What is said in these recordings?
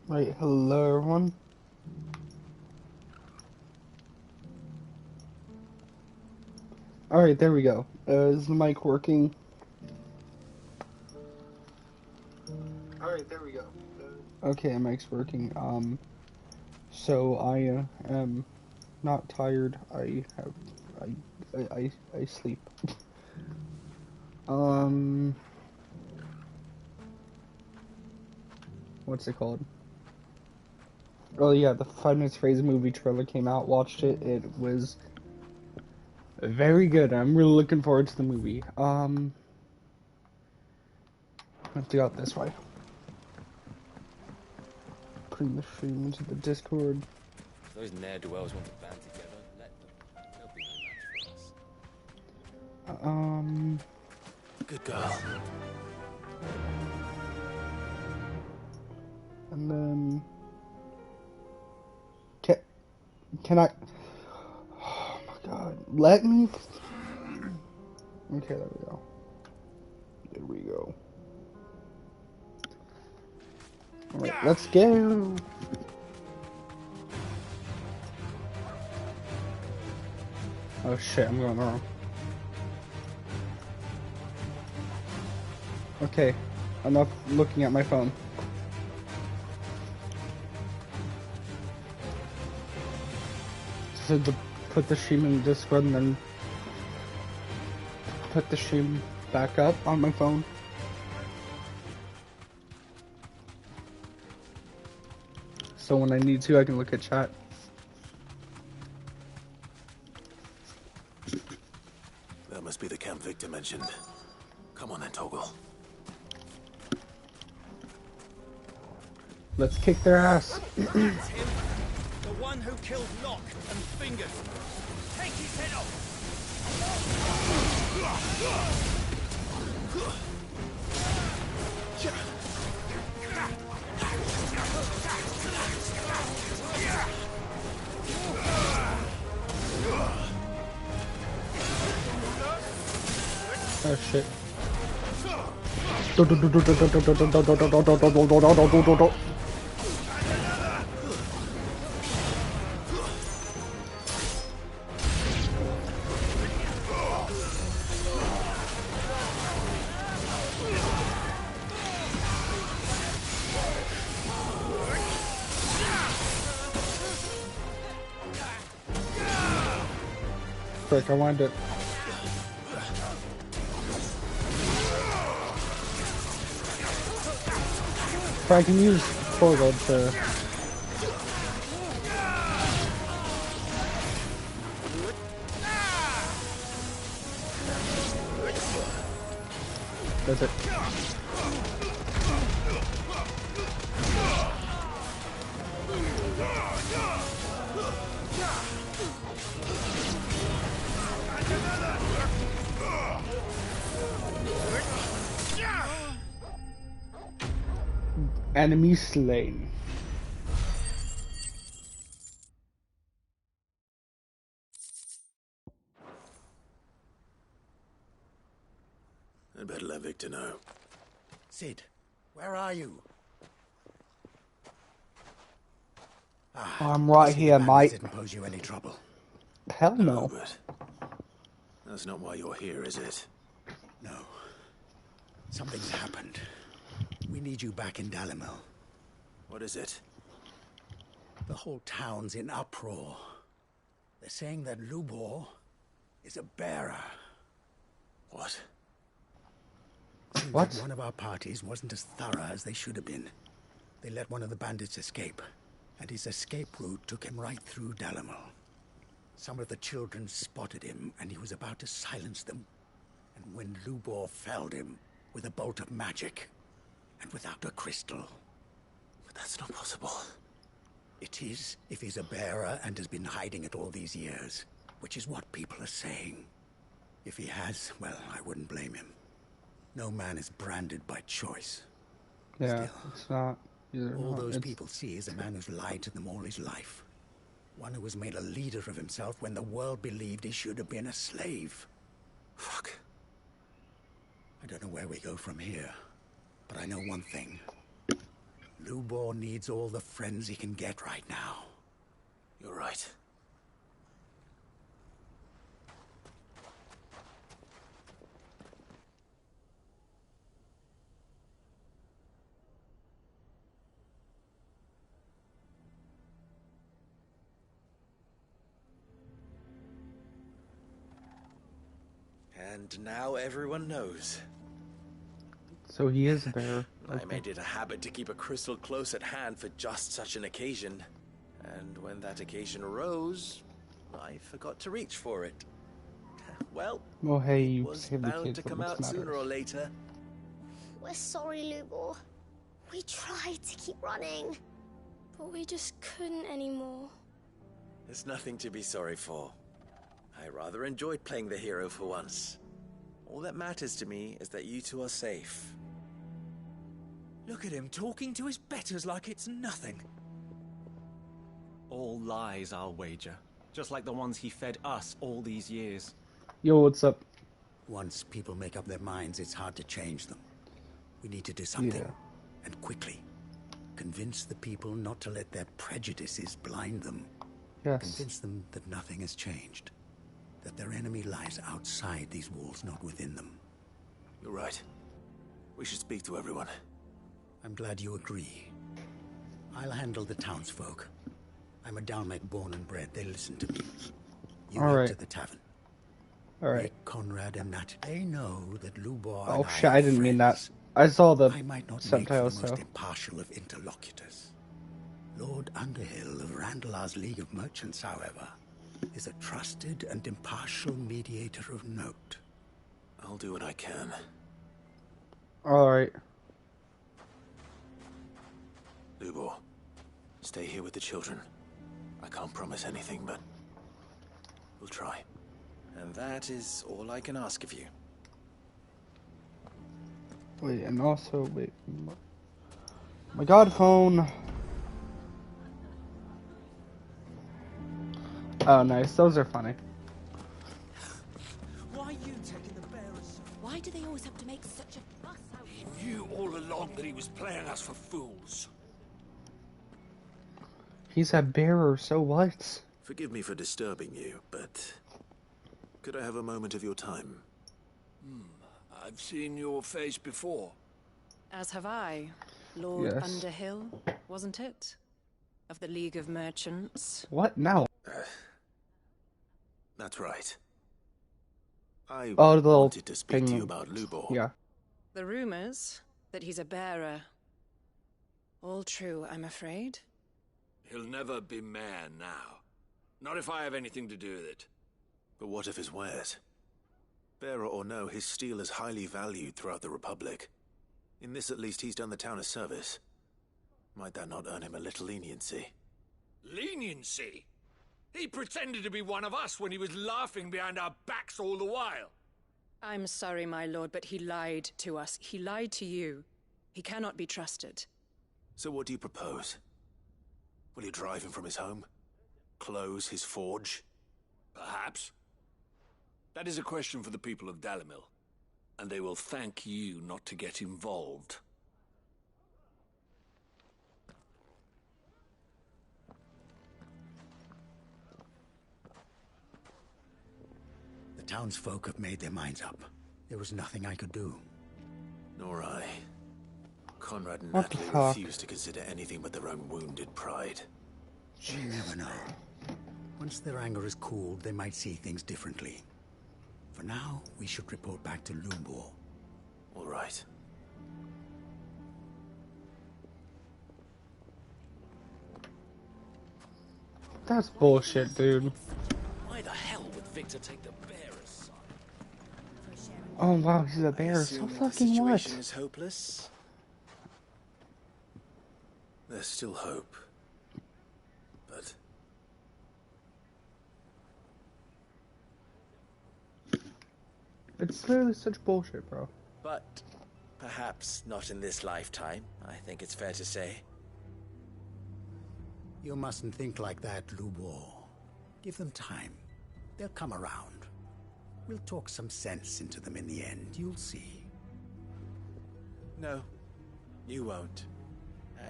Right, hello everyone. Alright, there we go. Is the mic working? Alright, there we go. Okay, mic's working. So I am not tired. I sleep. Um, what's it called? Oh yeah, the Five Nights at Freddy's movie trailer came out. Watched it. It was very good. I'm really looking forward to the movie. Let's go out this way. Putting the stream into the Discord. Those ne'er-do-wells want to band together. Let them. They'll be no match for us. Good girl. And then can I? Oh my God! Let me. Okay, there we go. There we go. All right, let's go. Oh shit! I'm going wrong. Okay, enough looking at my phone. So to put the stream in Discord and then put the stream back up on my phone. So when I need to, I can look at chat. That must be the Camp Victor mentioned. Come on then, Toggle. Let's kick their ass. That's him. The one who killed Locke and Fingers. Take his head off. Oh shit. Frick, I wanted to... If I can use Torgal to... That's it. Enemy slain. I'd better let Victor know. Sid, where are you? I'm right here, mate. Didn't pose you any trouble. Hell No, no. but that's not why you're here, is it? No. Something's happened. We need you back in Dalimil. What is it? The whole town's in uproar. They're saying that Lubor is a bearer. What? What? One of our parties wasn't as thorough as they should have been. They let one of the bandits escape, and his escape route took him right through Dalimil. Some of the children spotted him, and he was about to silence them. And when Lubor felled him with a bolt of magic, and without a crystal. But that's not possible. It is, if he's a bearer and has been hiding it all these years, which is what people are saying. If he has, well, I wouldn't blame him. No man is branded by choice. Yeah, Still, it's not. all those people see is a man who's lied to them all his life. One who was made a leader of himself when the world believed he should have been a slave. Fuck. I don't know where we go from here, but I know one thing. Lubor needs all the friends he can get right now. You're right. And now everyone knows. So he is a bear. I Okay. made it a habit to keep a crystal close at hand for just such an occasion. And when that occasion arose, I forgot to reach for it. Well, Well, hey, it you was saved the bound kids. to What come makes out sooner matters. or later. We're sorry, Lubor. We tried to keep running, but we just couldn't anymore. There's nothing to be sorry for. I rather enjoyed playing the hero for once. All that matters to me is that you two are safe. Look at him talking to his betters like it's nothing. All lies, I'll wager. Just like the ones he fed us all these years. Yo, what's up? Once people make up their minds, it's hard to change them. We need to do something, Yeah. and quickly. Convince the people not to let their prejudices blind them. Yes. Convince them that nothing has changed. That their enemy lies outside these walls, not within them. You're right. We should speak to everyone. I'm glad you agree. I'll handle the townsfolk. I'm a Dalmek born and bred. They listen to me. You All head right. to the tavern. All right. Make Conrad and Nat. They know that Lubor Oh and shit! are I didn't mean that. friends. I saw the I might not make for subtitles, the most so impartial of interlocutors. Lord Underhill of Randalar's League of Merchants, however, is a trusted and impartial mediator of note. I'll do what I can. all right. Lubor, stay here with the children. I can't promise anything, but we'll try. And that is all I can ask of you. Wait, and also wait. My God, phone. Oh, nice. Those are funny. Why are you taking the bearers? Why do they always have to make such a fuss out of He knew all along that he was playing us for fools. He's a bearer, so what? Forgive me for disturbing you, but could I have a moment of your time? I've seen your face before. As have I. Lord Yes. Underhill, wasn't it? Of the League of Merchants. What now? That's right. I Oh, the little wanted to speak to thing- you about Lubor. Yeah. The rumors that he's a bearer. All true, I'm afraid. He'll never be mayor now. Not if I have anything to do with it. But what of his wares? Bearer or no, his steel is highly valued throughout the Republic. In this, at least, he's done the town a service. Might that not earn him a little leniency? Leniency? He pretended to be one of us when he was laughing behind our backs all the while. I'm sorry, my lord, but he lied to us. He lied to you. He cannot be trusted. So what do you propose? Will you drive him from his home? Close his forge? Perhaps. That is a question for the people of Dalimil. And they will thank you not to get involved. The townsfolk have made their minds up. There was nothing I could do. Nor I. Conrad and What the Natalie fuck? refuse to consider anything but their own wounded pride. You never know. Once their anger is cooled, they might see things differently. For now, we should report back to Lubor. All right. That's bullshit, dude. Why the hell would Victor take the bearers' side? Oh wow, he's a I bear. So assume that the fucking what? situation is hopeless. There's still hope. But It's literally such bullshit, bro. But perhaps not in this lifetime, I think it's fair to say. You mustn't think like that, Lubor. Give them time. They'll come around. We'll talk some sense into them in the end, you'll see. No, you won't.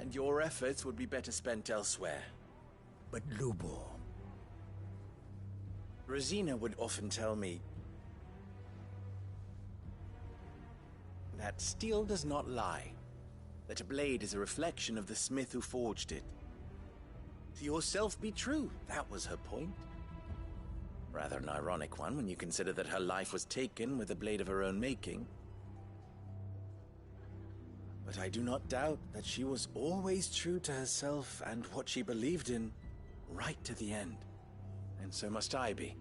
and your efforts would be better spent elsewhere. But Lubor... Rosina would often tell me that steel does not lie, that a blade is a reflection of the smith who forged it. To yourself be true, that was her point. Rather an ironic one when you consider that her life was taken with a blade of her own making. But I do not doubt that she was always true to herself and what she believed in, right to the end. And so must I be.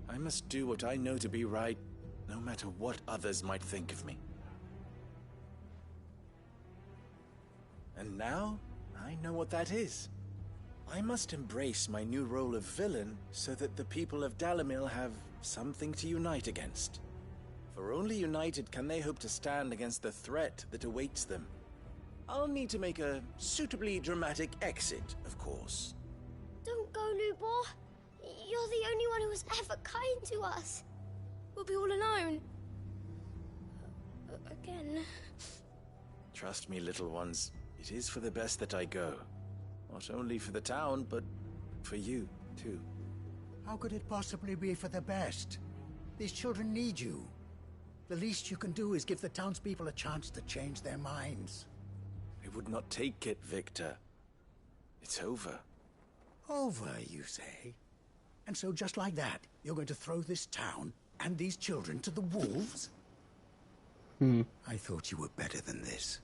I must do what I know to be right, no matter what others might think of me. And now, I know what that is. I must embrace my new role of villain so that the people of Dalimil have something to unite against. For only united can they hope to stand against the threat that awaits them. I'll need to make a suitably dramatic exit, of course. Don't go, Lubor. You're the only one who was ever kind to us. We'll be all alone. Again. Trust me, little ones. It is for the best that I go. Not only for the town, but for you, too. How could it possibly be for the best? These children need you. The least you can do is give the townspeople a chance to change their minds. I would not take it, Victor. It's over. Over, you say? And so just like that, you're going to throw this town and these children to the wolves? I thought you were better than this.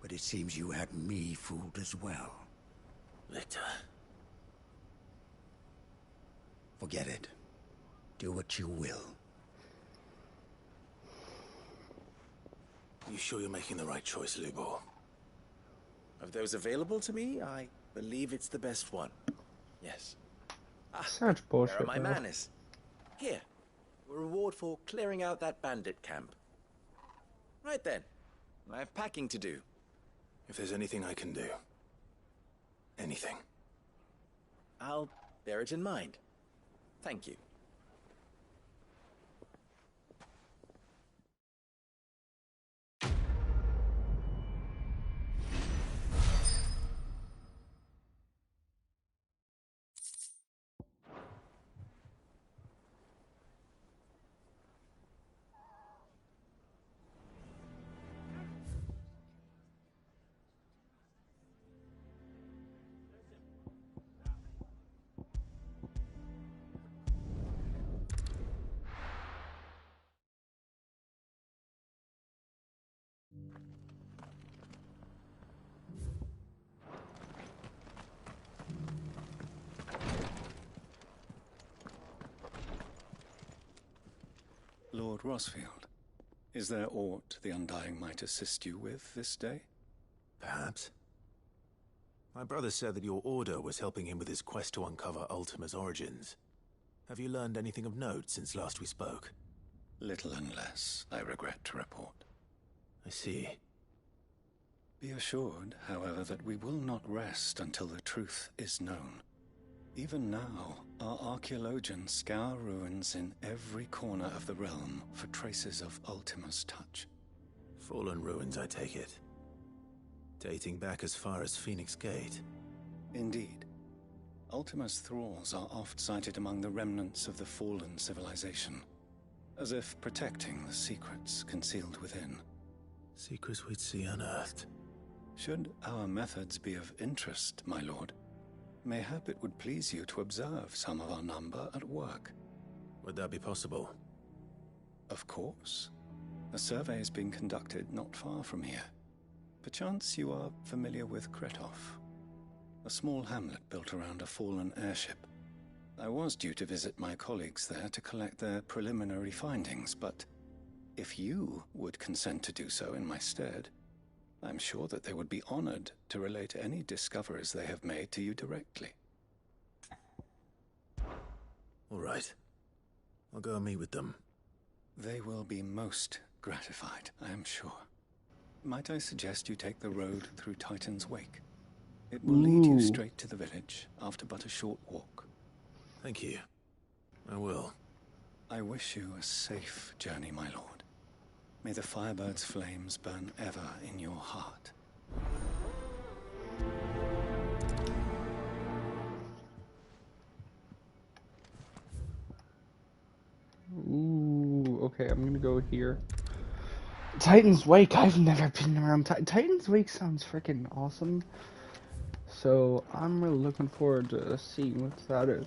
But it seems you had me fooled as well. Victor. Forget it. Do what you will. You sure you're making the right choice, Lubor? Of those available to me, I believe it's the best one. Yes. Such bullshit. There are my bro. manners. Here. A reward for clearing out that bandit camp. Right then. I have packing to do. If there's anything I can do. Anything. I'll bear it in mind. Thank you. Lord Rosfield, is there aught the Undying might assist you with this day? Perhaps. My brother said that your order was helping him with his quest to uncover Ultima's origins. Have you learned anything of note since last we spoke? Little unless, I regret to report. I see. Be assured, however, that we will not rest until the truth is known. Even now, our archaeologians scour ruins in every corner of the realm for traces of Ultima's touch. Fallen ruins, I take it. Dating back as far as Phoenix Gate. Indeed. Ultima's thralls are oft sighted among the remnants of the fallen civilization, as if protecting the secrets concealed within. Secrets we'd see unearthed. Should our methods be of interest, my lord, mayhap it would please you to observe some of our number at work. Would that be possible? Of course. A survey is being conducted not far from here. Perchance you are familiar with Kretov, a small hamlet built around a fallen airship. I was due to visit my colleagues there to collect their preliminary findings, but if you would consent to do so in my stead, I'm sure that they would be honored to relate any discoveries they have made to you directly. All right. I'll go and meet with them. They will be most gratified, I am sure. Might I suggest you take the road through Titan's Wake? It will lead you straight to the village after but a short walk. Thank you. I will. I wish you a safe journey, my lord. May the Firebird's flames burn ever in your heart. Okay, I'm gonna go here. Titan's Wake. I've never been around. Titan's Wake sounds freaking awesome. So I'm really looking forward to seeing what that is.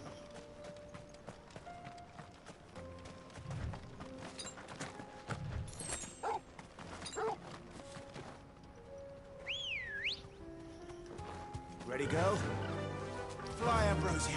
Ready, go? Fly, Ambrosia.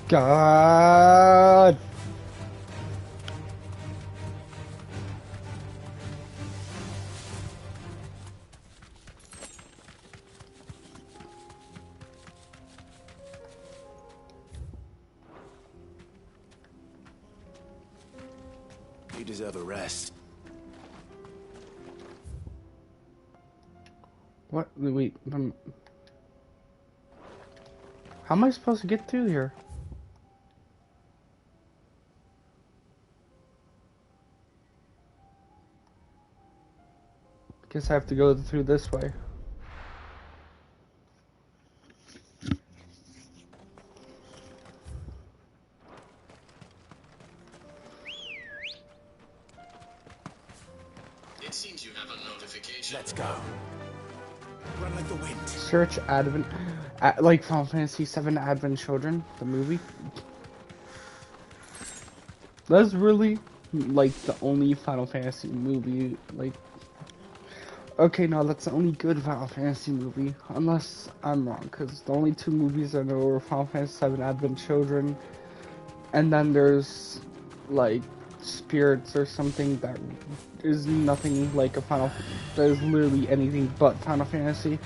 God. You deserve a rest. What? Wait. How am I supposed to get through here? Guess I have to go through this way. It seems you have a notification. Let's go. Run like the wind. Search Advent, like Final Fantasy VII Advent Children, the movie. That's really like the only Final Fantasy movie. Like, okay, no, that's the only good Final Fantasy movie, unless I'm wrong, because the only two movies I know are Final Fantasy VII Advent Children, and then there's like Spirits or something that is nothing like a Final. That is literally anything but Final Fantasy.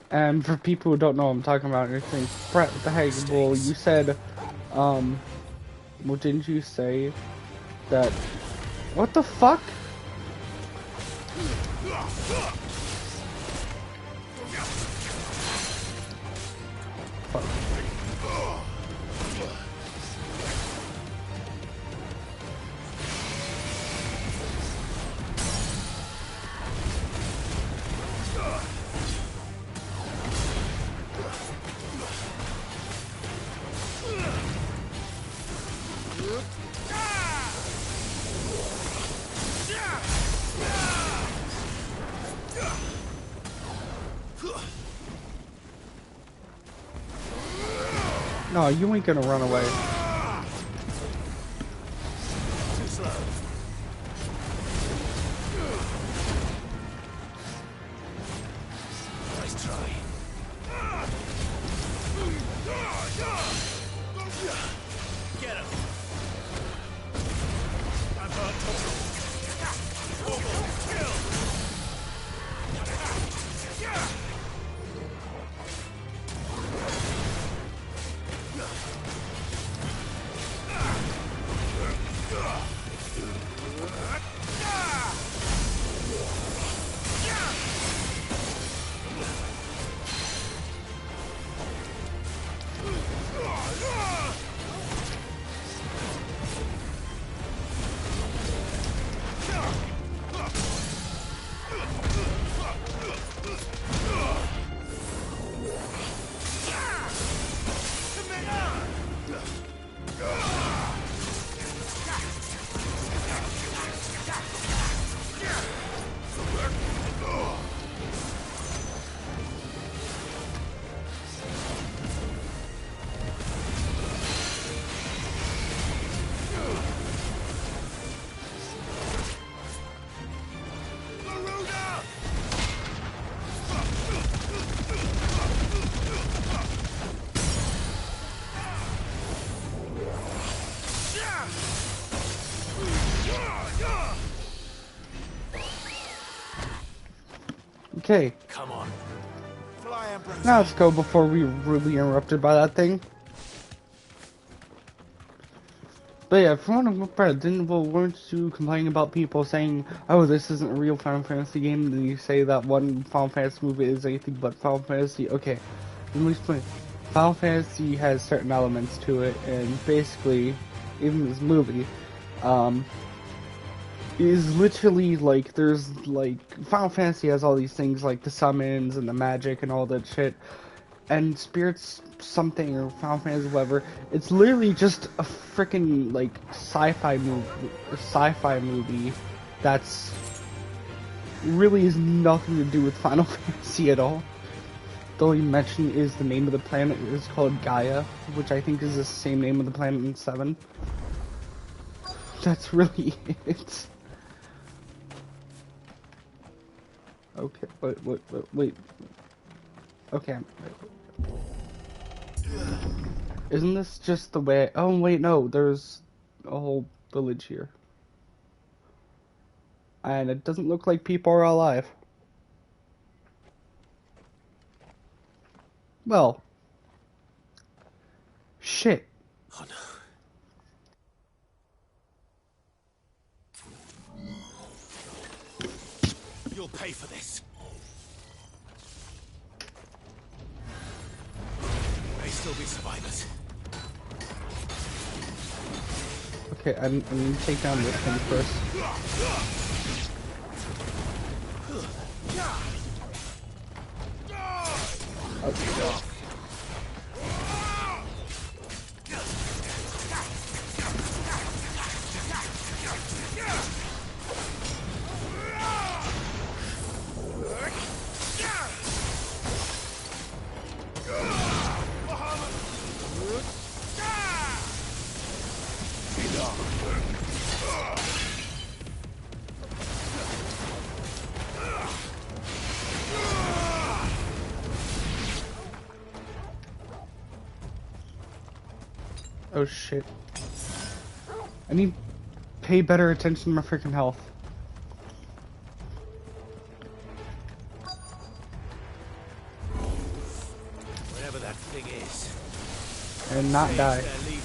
And for people who don't know what I'm talking about, you think, Brett, what the heck? Well, you said, well, didn't you say that? What the fuck? Fuck. No, you ain't gonna run away. Too slow. Nice try. Get him. I'm on top. Kill. Okay. Come on. Fly, Ambrose. Now let's go before we really interrupted by that thing. But yeah, from what I've read, weren't you complaining about people saying, oh, this isn't a real Final Fantasy game, and then you say that one Final Fantasy movie is anything but Final Fantasy? Okay, let me explain. Final Fantasy has certain elements to it, and basically, even this movie, is literally like, there's like, Final Fantasy has all these things like the summons and the magic and all that shit, and Spirits something or Final Fantasy whatever, it's literally just a freaking like sci-fi movie that's really has nothing to do with Final Fantasy at all. The only mention is the name of the planet is called Gaia, which I think is the same name of the planet in 7. That's really it. Okay, wait. Okay. Isn't this just the way? Oh wait, no. There's a whole village here, and it doesn't look like people are alive. Well, shit. Oh no. You'll pay for this. May still be survivors. Okay, I need to take down this thing first. Okay. Oh shit. I need to pay better attention to my freaking health. Whatever that thing is. And not die. Their leader.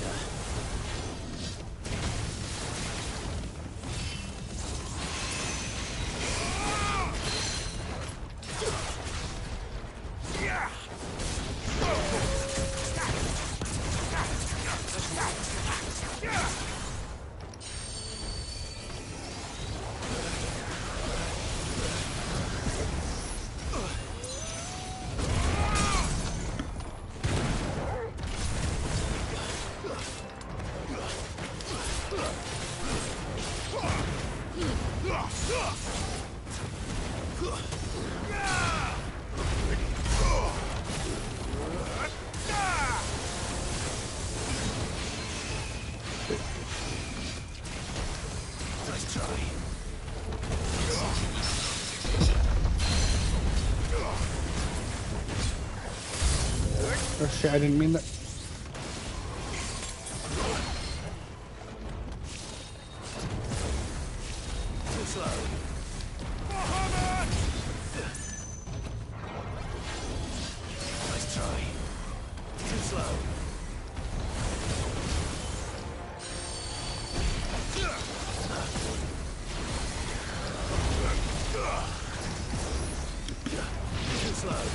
Oh shit, I didn't mean that. Too slow. Nice try. Too slow. Too slow.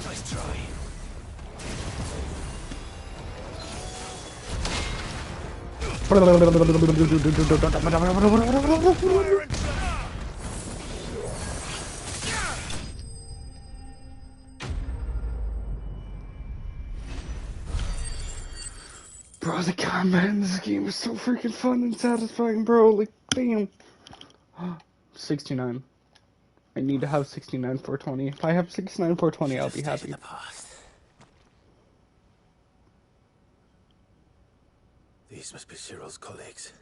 Nice try. Bro, the combat in this game is so freaking fun and satisfying, bro. Like, damn. 69. I need to have 69 420. If I have 69 420, I'll be happy. In the past. These must be Cyril's colleagues.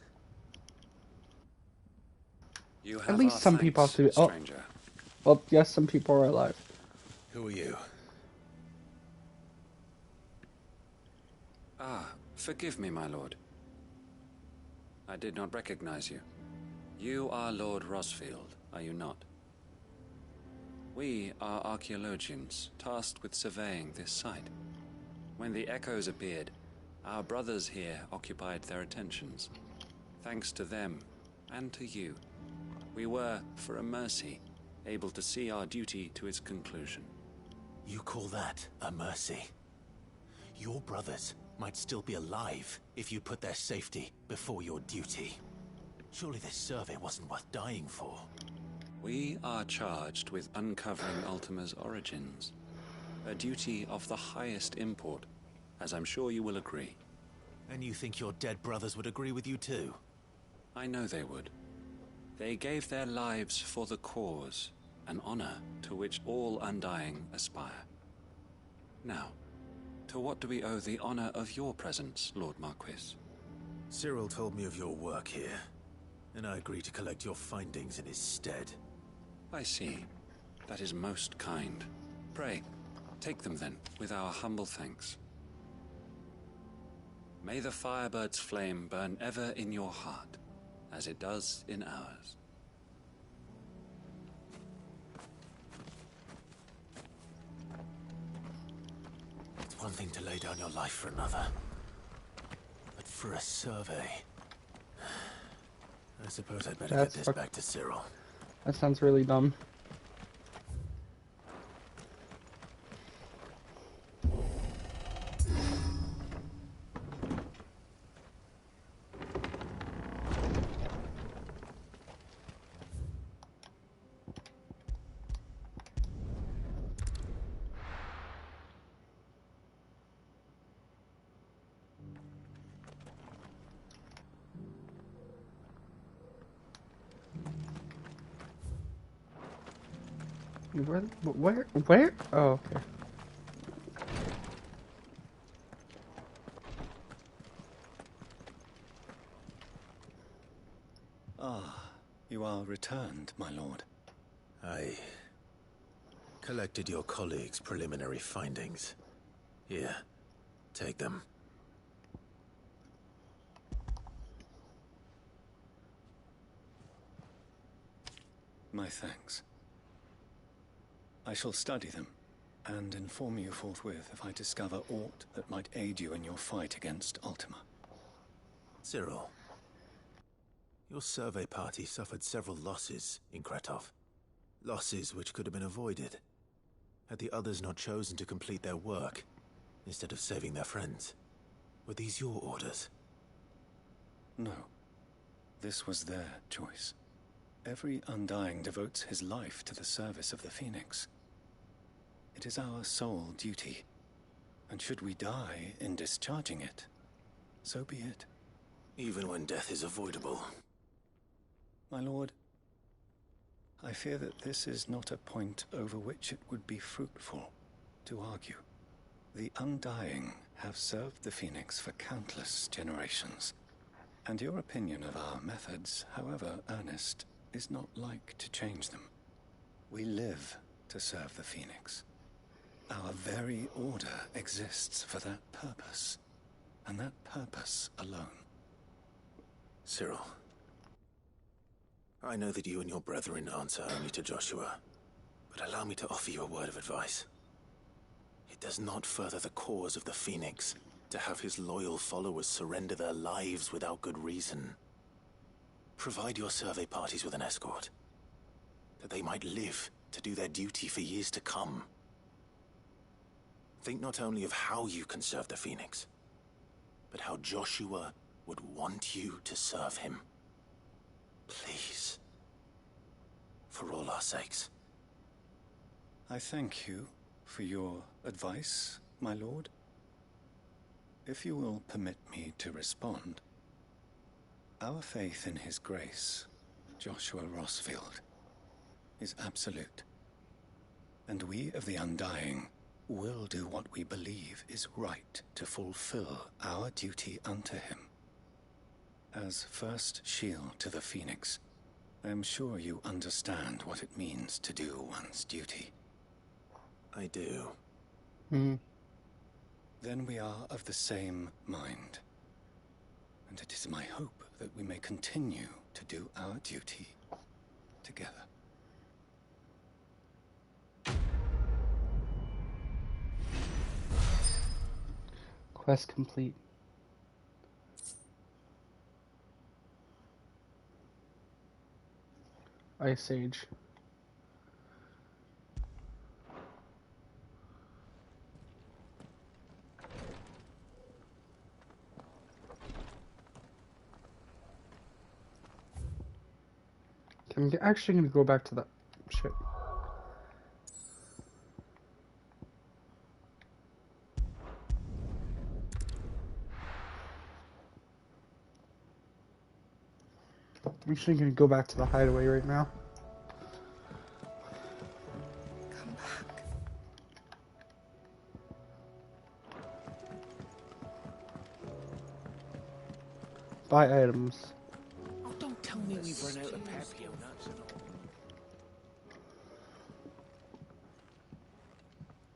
You have At least our some people have thanks, to. Oh, stranger. well, yes, some people are alive. Who are you? Ah, forgive me, my lord. I did not recognize you. You are Lord Rosfield, are you not? We are archaeologians, tasked with surveying this site. When the echoes appeared, our brothers here occupied their attentions. Thanks to them, and to you, we were, for a mercy, able to see our duty to its conclusion. You call that a mercy? Your brothers might still be alive if you put their safety before your duty. Surely this survey wasn't worth dying for. We are charged with uncovering Ultima's origins. A duty of the highest import, as I'm sure you will agree. And you think your dead brothers would agree with you too? I know they would. They gave their lives for the cause, an honor to which all Undying aspire. Now, to what do we owe the honor of your presence, Lord Marquis? Cyril told me of your work here, and I agreed to collect your findings in his stead. I see. That is most kind. Pray, take them then, with our humble thanks. May the Firebird's flame burn ever in your heart, as it does in ours. It's one thing to lay down your life for another, but for a survey... I suppose I'd better get this back to Cyril. That sounds really dumb. Where? Oh, okay. Ah, you are returned, my lord. I collected your colleagues' preliminary findings. Here, take them. My thanks. I shall study them, and inform you forthwith if I discover aught that might aid you in your fight against Ultima. Cyril, your survey party suffered several losses in Kretov. Losses which could have been avoided, had the others not chosen to complete their work, instead of saving their friends. Were these your orders? No. This was their choice. Every Undying devotes his life to the service of the Phoenix. It is our sole duty, and should we die in discharging it, so be it. Even when death is avoidable. My lord, I fear that this is not a point over which it would be fruitful to argue. The Undying have served the Phoenix for countless generations, and your opinion of our methods, however earnest, is not like to change them. We live to serve the Phoenix. Our very order exists for that purpose, and that purpose alone. Cyril, I know that you and your brethren answer only to Joshua, but allow me to offer you a word of advice. It does not further the cause of the Phoenix to have his loyal followers surrender their lives without good reason. Provide your survey parties with an escort, that they might live to do their duty for years to come. Think not only of how you can serve the Phoenix, but how Joshua would want you to serve him. Please. For all our sakes. I thank you for your advice, my lord. If you will permit me to respond, our faith in his grace, Joshua Rosfield, is absolute. And we of the Undying will do what we believe is right to fulfill our duty unto him. As first shield to the Phoenix, I am sure you understand what it means to do one's duty. I do. Then we are of the same mind. And it is my hope that we may continue to do our duty together. Quest complete. Ice Age. I'm actually going to go back to that shit. I'm actually going to go back to the hideaway right now. Come back. Buy items. Oh, don't tell me we've run out of Papio nuts and all.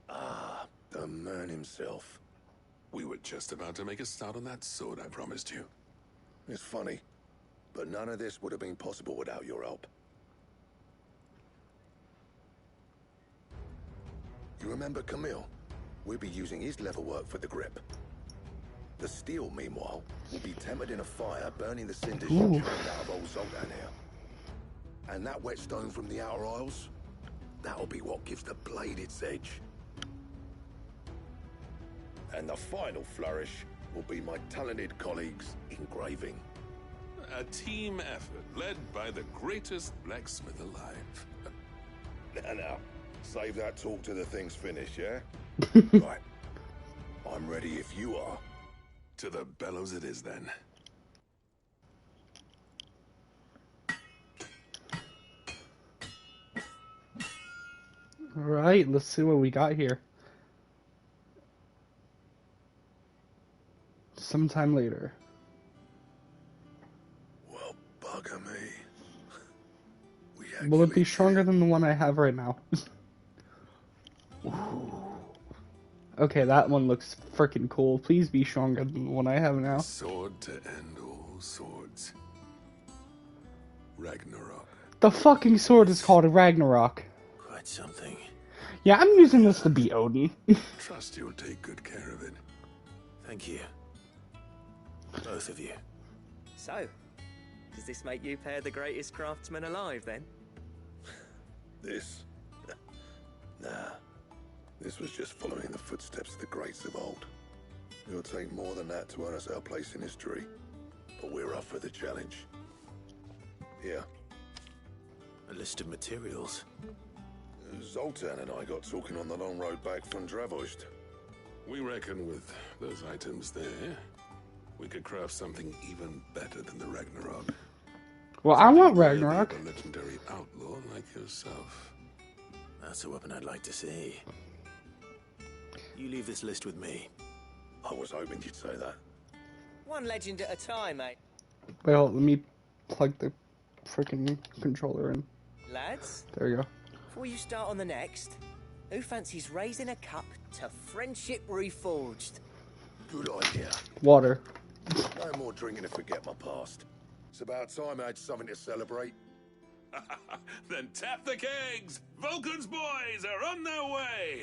Ah, the man himself. We were just about to make a start on that sword I promised you. It's funny, but none of this would have been possible without your help. You remember Camille? We'll be using his leather work for the grip. The steel, meanwhile, will be tempered in a fire, burning the cinders you drained out of old Zoltan here. And that whetstone from the Outer Isles, that'll be what gives the blade its edge. And the final flourish will be my talented colleagues' engraving. A team effort led by the greatest blacksmith alive. Now, save that talk till the thing's finished, yeah? Right. I'm ready if you are. To the bellows it is, then. Alright, let's see what we got here. Sometime later. Well, bugger me. Will it be stronger than the one I have right now? Okay, that one looks freaking cool. Please be stronger than the one I have now. Sword to end all swords. Ragnarok. The fucking sword is called Ragnarok. Quite something. Yeah, I'm using this to beat Odin. Trust you'll take good care of it. Thank you. Both of you. So, does this make you pair the greatest craftsmen alive, then? This? Nah. This was just following the footsteps of the greats of old. It'll take more than that to earn us our place in history. But we're up for the challenge. Here. A list of materials. Zoltan and I got talking on the long road back from Dravost. We reckon with those items there, we could craft something even better than the Ragnarok. Well, I want Ragnarok. A legendary outlaw like yourself. That's a weapon I'd like to see. You leave this list with me. I was hoping you'd say that. One legend at a time, mate. Wait, hold, let me plug the freaking controller in. Lads? There you go. Before you start on the next, who fancies raising a cup to friendship reforged? Good idea. Water. No more drinking to forget my past. It's about time I had something to celebrate. Then tap the kegs! Vulcan's boys are on their way!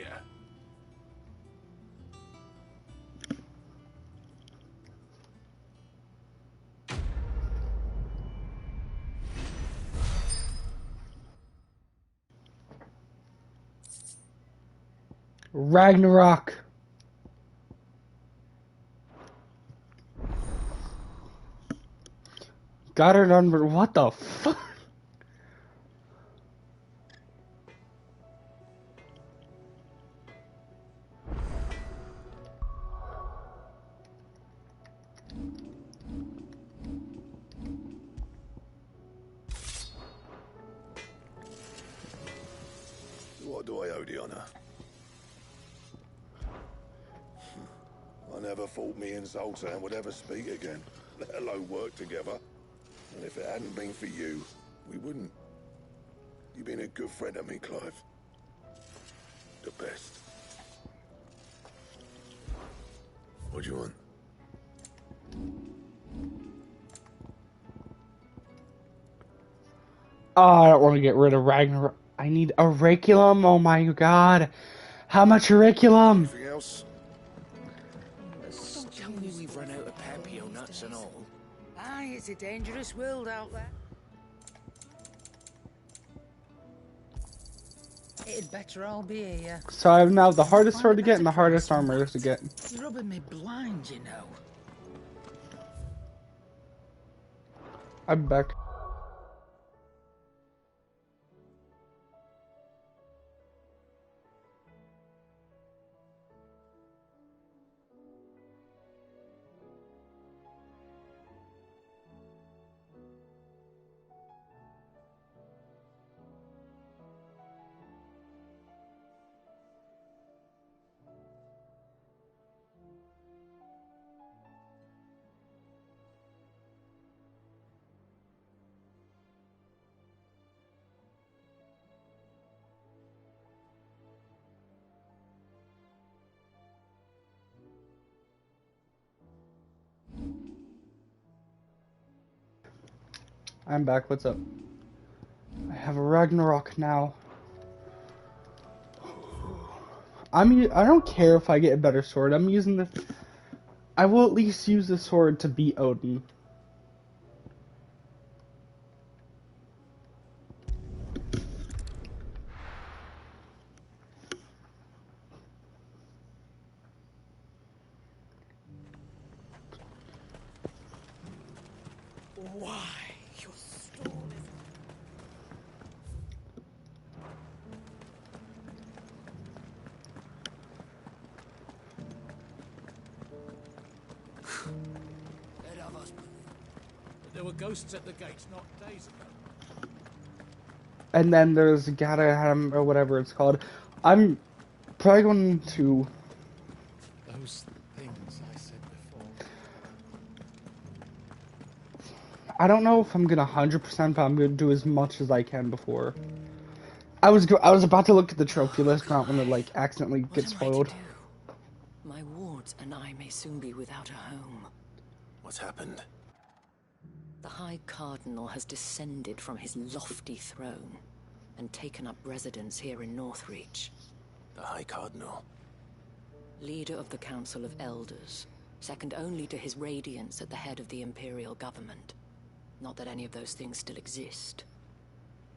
Ragnarok. Got it on. What the fuck? do I owe the honor? I never thought me and Zoltan would ever speak again, let alone work together. And if it hadn't been for you, we wouldn't. You've been a good friend to me, Clive. The best. What do you want? Oh, I don't want to get rid of Ragnarok. I need auriculum. Oh my god. How much auriculum? Anything else? Don't tell me we've run out of papio nuts and all. Aye, it's a dangerous world out there. It'd better all be here. So I have now the hardest sword to get and the hardest armor to get. It's rubbing me blind, you know. I'm back. I'm back. What's up? I have a Ragnarok now. I don't care if I get a better sword. I'm using the. I will at least use the sword to beat Odin. Why? Your story. There were ghosts at the gates not days ago. And then there's Gadaham or whatever it's called. I'm probably going to. Those things I said before. I don't know if I'm gonna 100%, but I'm gonna do as much as I can before. I was about to look at the trophy list, not want to like accidentally get spoiled. My wards and I may soon be without a home. What's happened? The High Cardinal has descended from his lofty throne and taken up residence here in Northreach. The High Cardinal? Leader of the Council of Elders, second only to his Radiance at the head of the Imperial government. Not that any of those things still exist.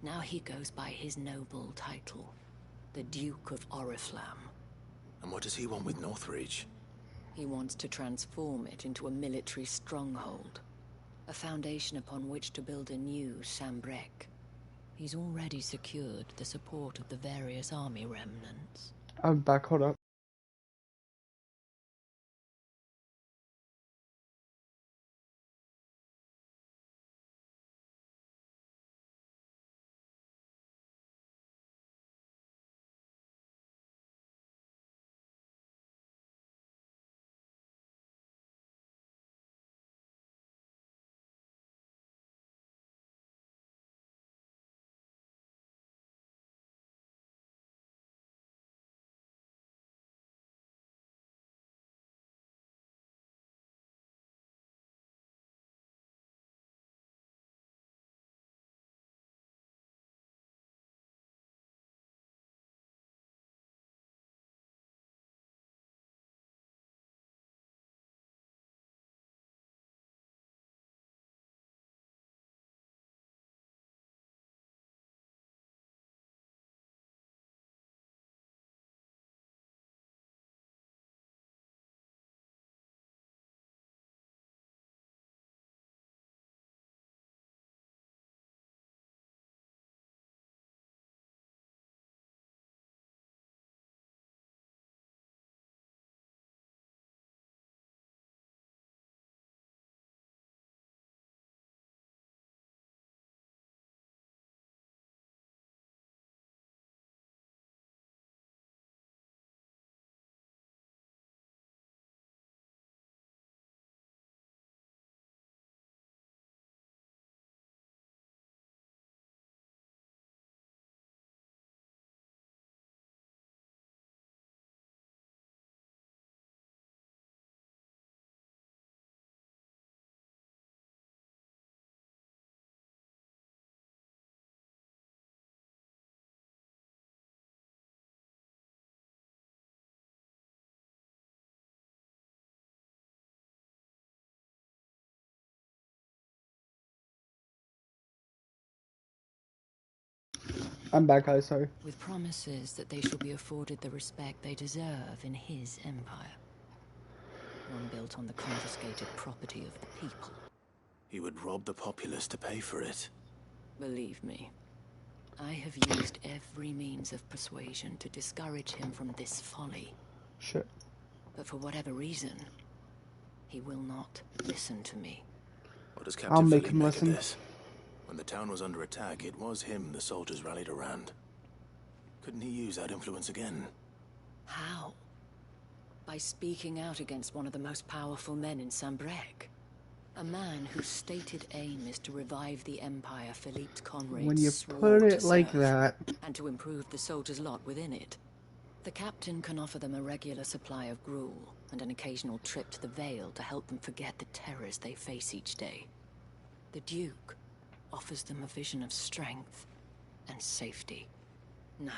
Now he goes by his noble title, the Duke of Oriflamme. And what does he want with Northreach? He wants to transform it into a military stronghold. A foundation upon which to build a new Sambrek. He's already secured the support of the various army remnants. I'm back, hold up. I'm back, guys, sorry. with promises that they shall be afforded the respect they deserve in his empire. One built on the confiscated property of the people. He would rob the populace to pay for it. Believe me, I have used every means of persuasion to discourage him from this folly. Shit. But for whatever reason, he will not listen to me. What does I'll Captain make Philippe him make listen. of this? When the town was under attack, it was him the soldiers rallied around. Couldn't he use that influence again? How? By speaking out against one of the most powerful men in Sambrec. A man whose stated aim is to revive the Empire Philippe Conrad When you swore put to it like serve, that. and to improve the soldiers' lot within it. The captain can offer them a regular supply of gruel and an occasional trip to the Vale to help them forget the terrors they face each day. The Duke offers them a vision of strength and safety. No.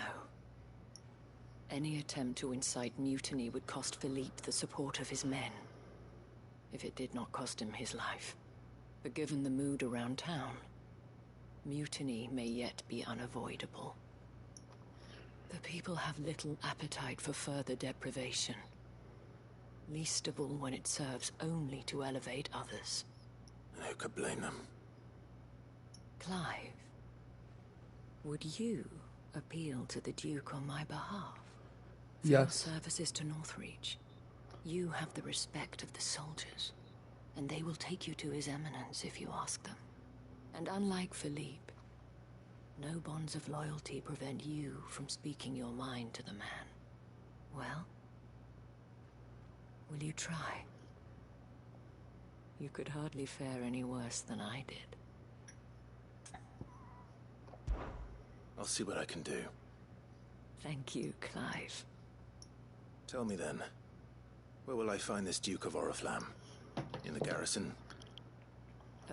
Any attempt to incite mutiny would cost Philippe the support of his men. If it did not cost him his life. But given the mood around town, mutiny may yet be unavoidable. The people have little appetite for further deprivation. Least of all when it serves only to elevate others. And who could blame them? Clive, would you appeal to the Duke on my behalf? For your Yes. services to Northreach. You have the respect of the soldiers, and they will take you to His Eminence if you ask them. And unlike Philippe, no bonds of loyalty prevent you from speaking your mind to the man. Well, will you try? You could hardly fare any worse than I did. I'll see what I can do. Thank you, Clive. Tell me then, where will I find this Duke of Oriflamme? In the garrison?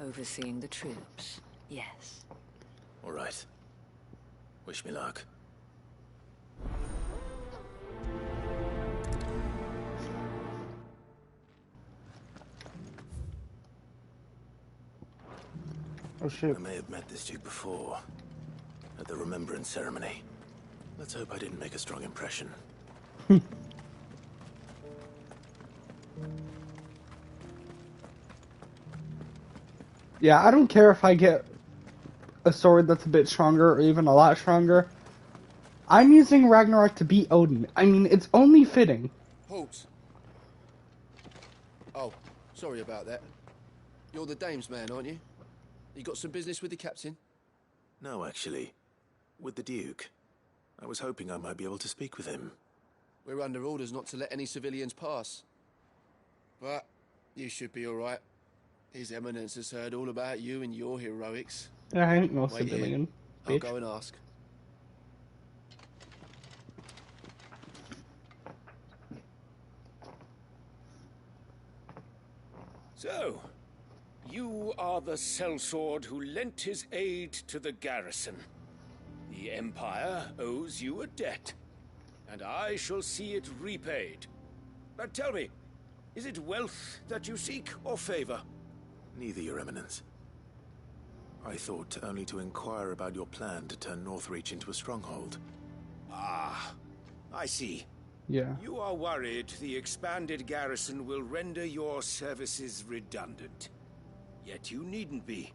Overseeing the troops, yes. All right. Wish me luck. Oh shit. I may have met this Duke before, at the Remembrance Ceremony. Let's hope I didn't make a strong impression. Yeah, I don't care if I get a sword that's a bit stronger or even a lot stronger. I'm using Ragnarok to beat Odin. I mean, it's only fitting. Halt! Oh, sorry about that. You're the dame's man, aren't you? You got some business with the captain? No, actually. With the Duke. I was hoping I might be able to speak with him. We're under orders not to let any civilians pass. But you should be all right. His Eminence has heard all about you and your heroics. Yeah, I ain't no Wait here. civilian. I'll Bitch. go and ask. So, you are the sellsword who lent his aid to the garrison. The Empire owes you a debt, and I shall see it repaid. But tell me, is it wealth that you seek, or favor? Neither, Your Eminence. I thought only to inquire about your plan to turn Northreach into a stronghold. Ah, I see. Yeah. You are worried the expanded garrison will render your services redundant. Yet you needn't be.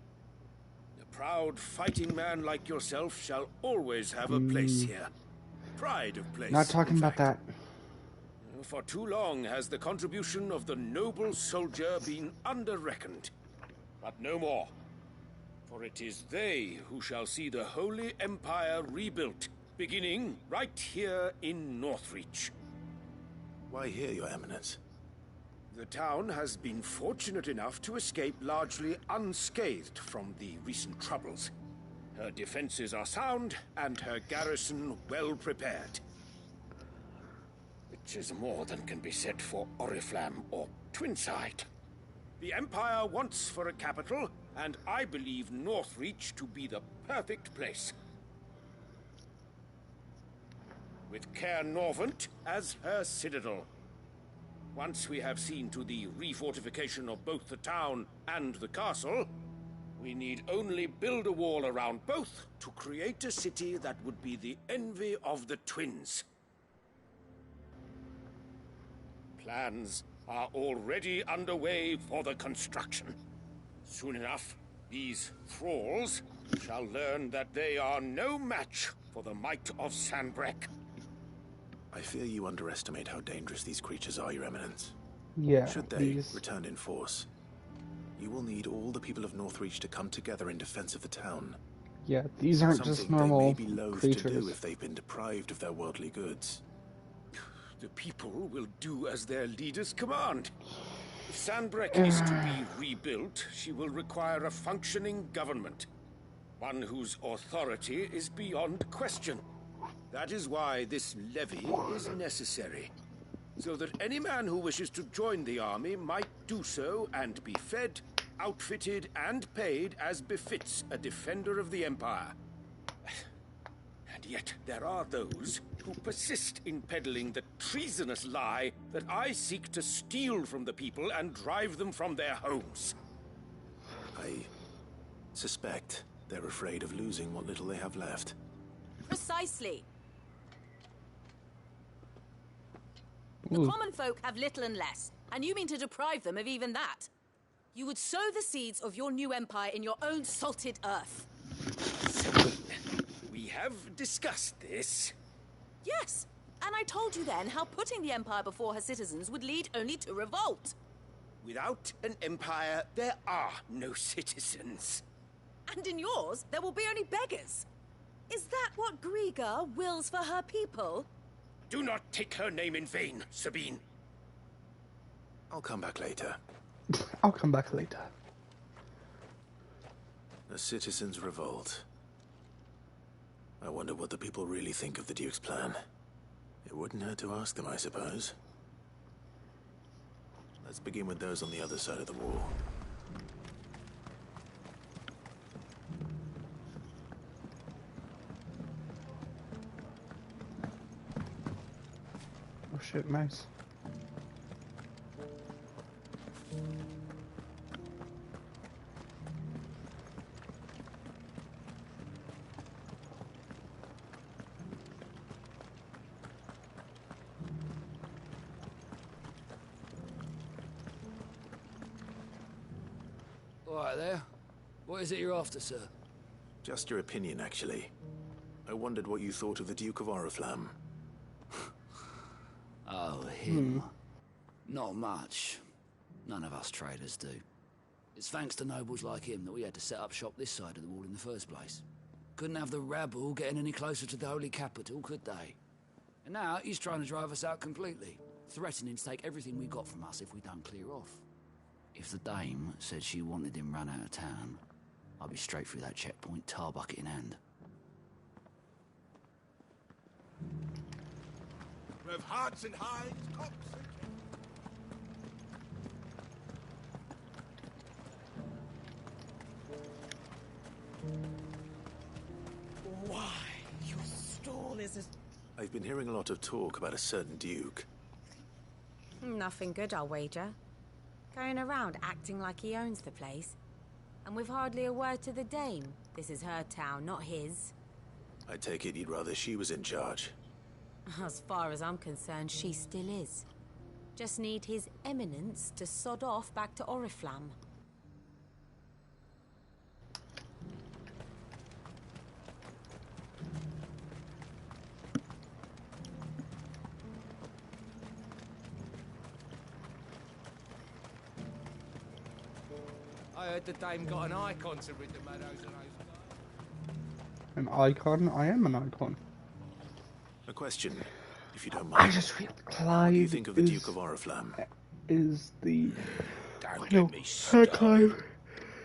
A proud fighting man like yourself shall always have a place here. Pride of place. Not talking about that. For too long has the contribution of the noble soldier been under-reckoned. But no more. For it is they who shall see the Holy Empire rebuilt, beginning right here in Northreach. Why here, Your Eminence? The town has been fortunate enough to escape largely unscathed from the recent troubles. Her defenses are sound, and her garrison well prepared. Which is more than can be said for Oriflamme or Twinside. The Empire wants for a capital, and I believe Northreach to be the perfect place. With Caer Norvent as her citadel. Once we have seen to the refortification of both the town and the castle, We need only build a wall around both to create a city that would be the envy of the twins. Plans are already underway for the construction. Soon enough, these thralls shall learn that they are no match for the might of Sanbreque. I fear you underestimate how dangerous these creatures are, Your Eminence. Yeah, Should they return in force, you will need all the people of Northreach to come together in defense of the town. Yeah, these aren't just normal they may be loath creatures. to do if they've been deprived of their worldly goods. The people will do as their leaders command. If Sanbreque is to be rebuilt, she will require a functioning government. One whose authority is beyond question. That is why this levy is necessary. So that any man who wishes to join the army might do so and be fed, outfitted, and paid as befits a defender of the Empire. And yet there are those who persist in peddling the treasonous lie that I seek to steal from the people and drive them from their homes. I suspect they're afraid of losing what little they have left. Precisely. The common folk have little and less, and you mean to deprive them of even that. You would sow the seeds of your new empire in your own salted earth. We have discussed this. Yes, and I told you then how putting the empire before her citizens would lead only to revolt. Without an empire, there are no citizens. And in yours, there will be only beggars. Is that what Griga wills for her people? Do not take her name in vain, Sabine. I'll come back later. I'll come back later. A citizens' revolt. I wonder what the people really think of the Duke's plan. It wouldn't hurt to ask them, I suppose. Let's begin with those on the other side of the wall. Oh shit, mouse. All right there. What is it you're after, sir? Just your opinion, actually. I wondered what you thought of the Duke of Oriflamme. Oh, him. Not much. None of us traders do. It's thanks to nobles like him that we had to set up shop this side of the wall in the first place. Couldn't have the rabble getting any closer to the holy capital, could they? And now he's trying to drive us out completely, threatening to take everything we got from us if we don't clear off. If the dame said she wanted him run out of town, I'd be straight through that checkpoint, tar bucket in hand. We have hearts and hinds, cocks and... Why, your stall is as... I've been hearing a lot of talk about a certain Duke. Nothing good, I'll wager. Going around acting like he owns the place. And with hardly a word to the dame. This is her town, not his. I take it you'd rather she was in charge. As far as I'm concerned, she still is. Just need his eminence to sod off back to Oriflamme. I heard the dame got an icon to rid the meadows and those. An icon? I am an icon. A question, if you don't mind. I just feel Clive What do you think of the Duke of Oriflamme? Is the... Don't No, get me Her started. Clive.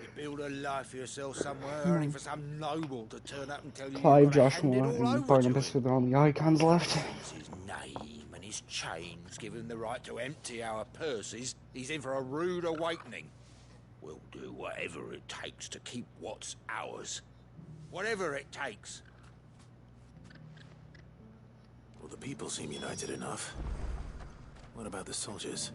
You build a life for yourself somewhere, only for some noble to turn up and tell you Clive, you've got to hand Joshua, it all and over Barnabas to are the only icons left. It's his name and his chains give him the right to empty our purses. He's in for a rude awakening. We'll do whatever it takes to keep what's ours. Whatever it takes. Well, the people seem united enough. What about the soldiers?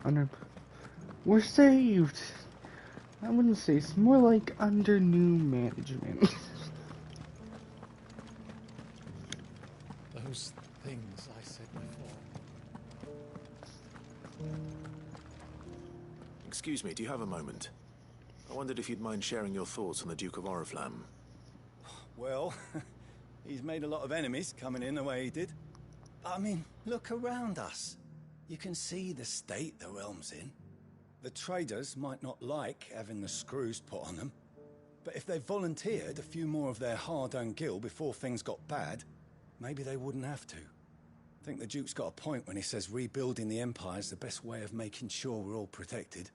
Under... We're saved! I wouldn't say, it's more like under new management. Those things I said before. Excuse me, do you have a moment? I wondered if you'd mind sharing your thoughts on the Duke of Oriflamme. Well, he's made a lot of enemies coming in the way he did. I mean, look around us. You can see the state the realm's in. The traders might not like having the screws put on them, but if they volunteered a few more of their hard-earned gil before things got bad, maybe they wouldn't have to. I think the Duke's got a point when he says rebuilding the Empire's the best way of making sure we're all protected.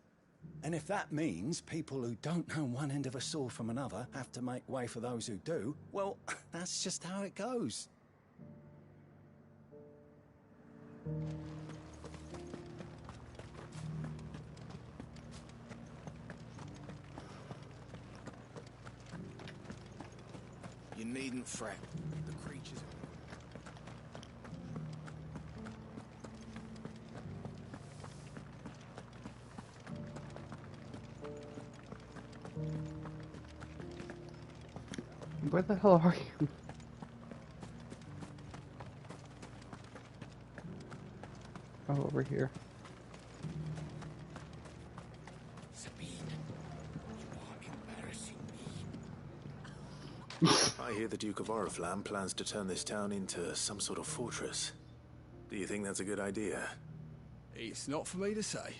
And if that means people who don't know one end of a sword from another have to make way for those who do, well, that's just how it goes. You needn't fret. The creatures Where the hell are you? Oh, over here. Sabine, you are embarrassing me. I hear the Duke of Oriflamme plans to turn this town into some sort of fortress. Do you think that's a good idea? It's not for me to say.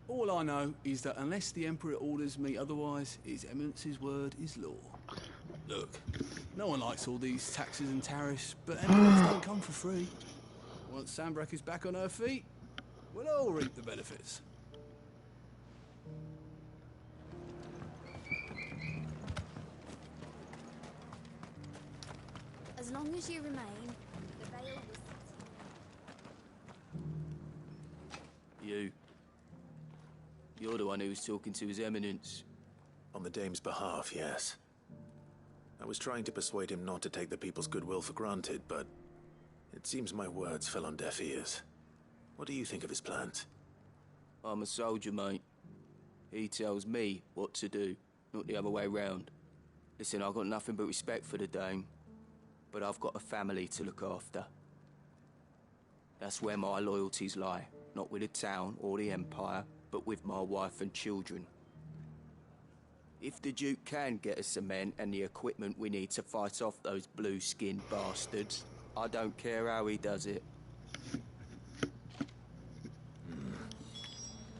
All I know is that unless the Emperor orders me otherwise, His Eminence's word is law. Look, no one likes all these taxes and tariffs, but emperors don't come for free. Once Sanbreque is back on her feet, we'll all reap the benefits. As long as you remain, the veil will... You're the one who was talking to His Eminence. On the Dame's behalf, yes. I was trying to persuade him not to take the people's goodwill for granted, but it seems my words fell on deaf ears. What do you think of his plans? I'm a soldier, mate. He tells me what to do, not the other way round. Listen, I've got nothing but respect for the Dame, but I've got a family to look after. That's where my loyalties lie, not with the town or the Empire, but with my wife and children. If the Duke can get us some men and the equipment we need to fight off those blue-skinned bastards, I don't care how he does it.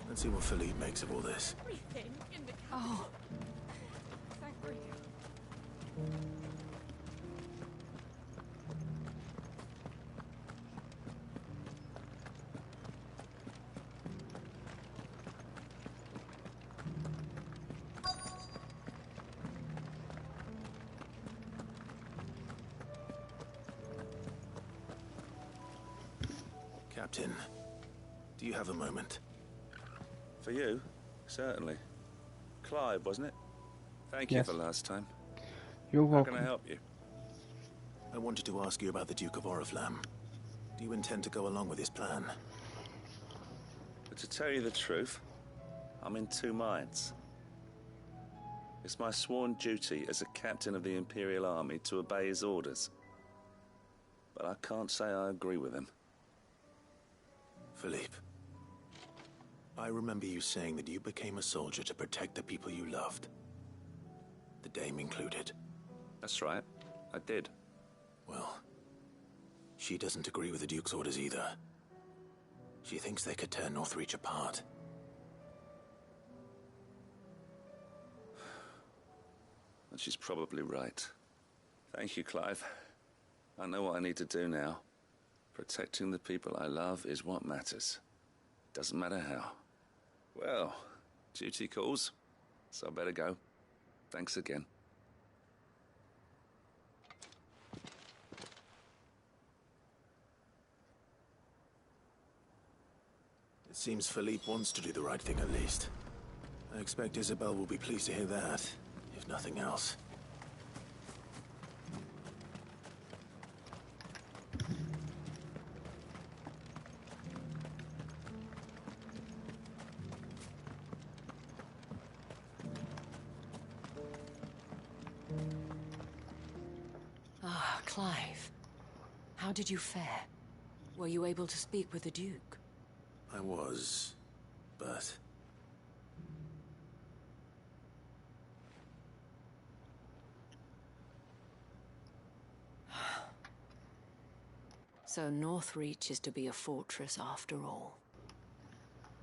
Let's see what Philippe makes of all this. Everything in the Oh. Captain, do you have a moment? For you? Certainly. Clive, wasn't it? Thank you Yes. for last time. You're How welcome. can I help you? I wanted to ask you about the Duke of Oriflamme. Do you intend to go along with his plan? But to tell you the truth, I'm in two minds. It's my sworn duty as a captain of the Imperial Army to obey his orders. But I can't say I agree with him. Philippe, I remember you saying that you became a soldier to protect the people you loved. The Dame included. That's right, I did. Well, she doesn't agree with the Duke's orders either. She thinks they could tear Northreach apart. And she's probably right. Thank you, Clive. I know what I need to do now. Protecting the people I love is what matters. Doesn't matter how. Well, duty calls, so I better go. Thanks again. It seems Philippe wants to do the right thing at least. I expect Isabel will be pleased to hear that, if nothing else. Clive, how did you fare? Were you able to speak with the Duke? I was, but... So Northreach is to be a fortress after all.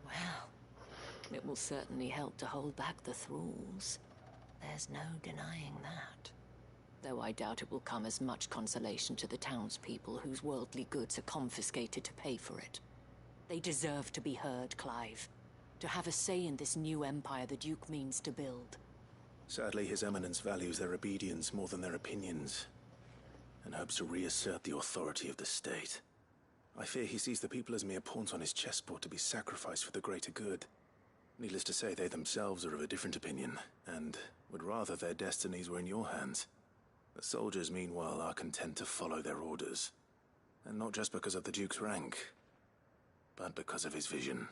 Well, it will certainly help to hold back the thralls. There's no denying that. Though I doubt it will come as much consolation to the townspeople whose worldly goods are confiscated to pay for it. They deserve to be heard, Clive. To have a say in this new empire the Duke means to build. Sadly, His Eminence values their obedience more than their opinions, and hopes to reassert the authority of the state. I fear he sees the people as mere pawns on his chessboard to be sacrificed for the greater good. Needless to say, they themselves are of a different opinion, and would rather their destinies were in your hands. The soldiers, meanwhile, are content to follow their orders. And not just because of the Duke's rank, but because of his vision.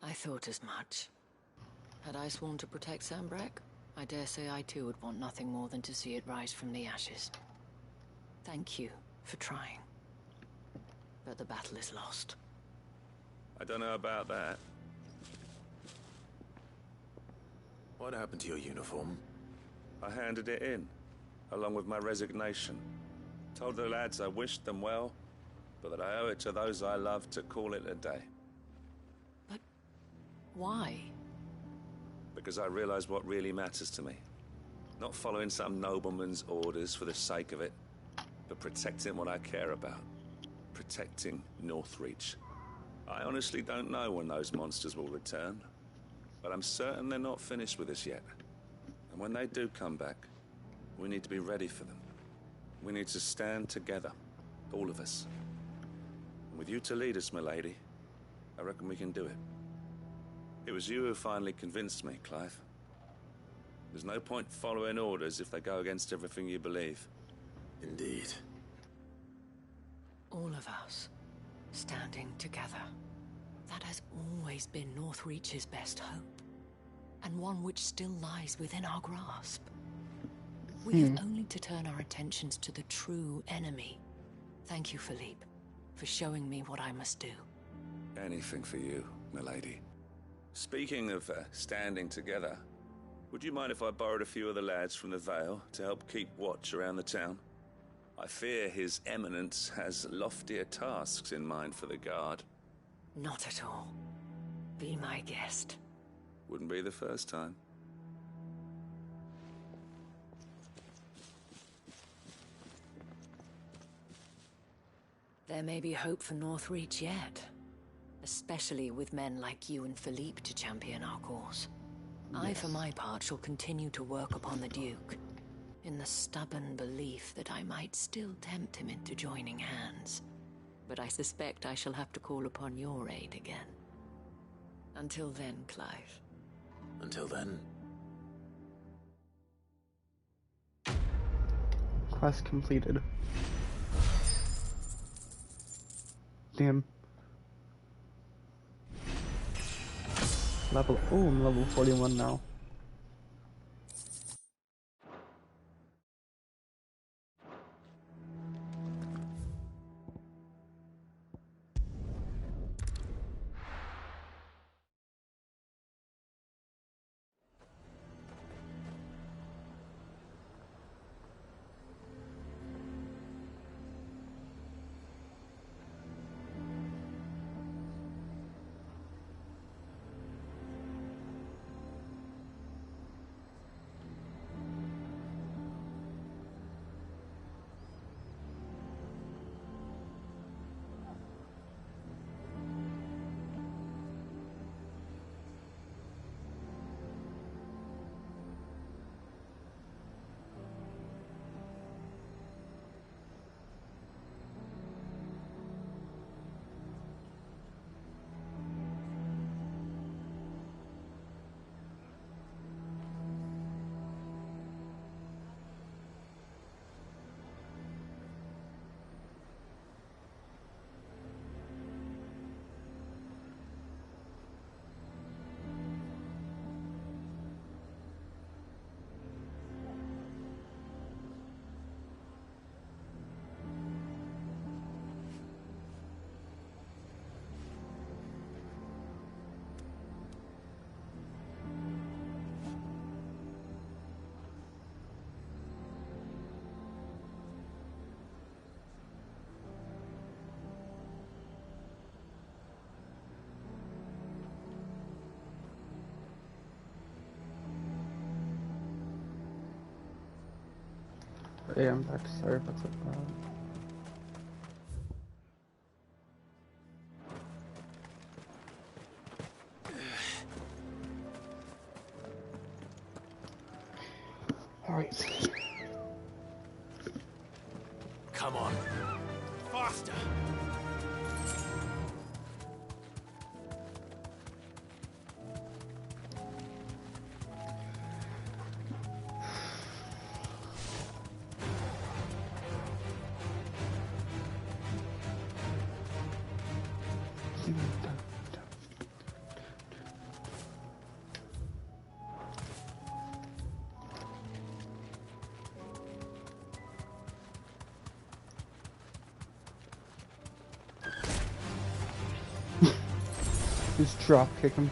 I thought as much. Had I sworn to protect Sanbreque, I dare say I too would want nothing more than to see it rise from the ashes. Thank you for trying. But the battle is lost. I don't know about that. What happened to your uniform? I handed it in, along with my resignation. Told the lads I wished them well, but that I owe it to those I love to call it a day. But why? Because I realize what really matters to me. Not following some nobleman's orders for the sake of it, but protecting what I care about. Protecting Northreach. I honestly don't know when those monsters will return, but I'm certain they're not finished with us yet. And when they do come back, we need to be ready for them. We need to stand together, all of us. And with you to lead us, milady, I reckon we can do it. It was you who finally convinced me, Clive. There's no point following orders if they go against everything you believe. Indeed. All of us, standing together. That has always been Northreach's best hope, and one which still lies within our grasp. We have only to turn our attentions to the true enemy. Thank you, Philippe, for showing me what I must do. Anything for you, milady. Speaking of standing together, would you mind if I borrowed a few of the lads from the Vale to help keep watch around the town? I fear His Eminence has loftier tasks in mind for the guard. Not at all. Be my guest. Wouldn't be the first time. There may be hope for Northreach yet. Especially with men like you and Philippe to champion our cause. Yes. I, for my part, shall continue to work upon the Duke, in the stubborn belief that I might still tempt him into joining hands. But I suspect I shall have to call upon your aid again. Until then, Clive. Until then. Quest completed. Damn. I'm level 41 now. Yeah, I'm back. Sorry about that. Alright. Come on. Faster! Just drop kick him.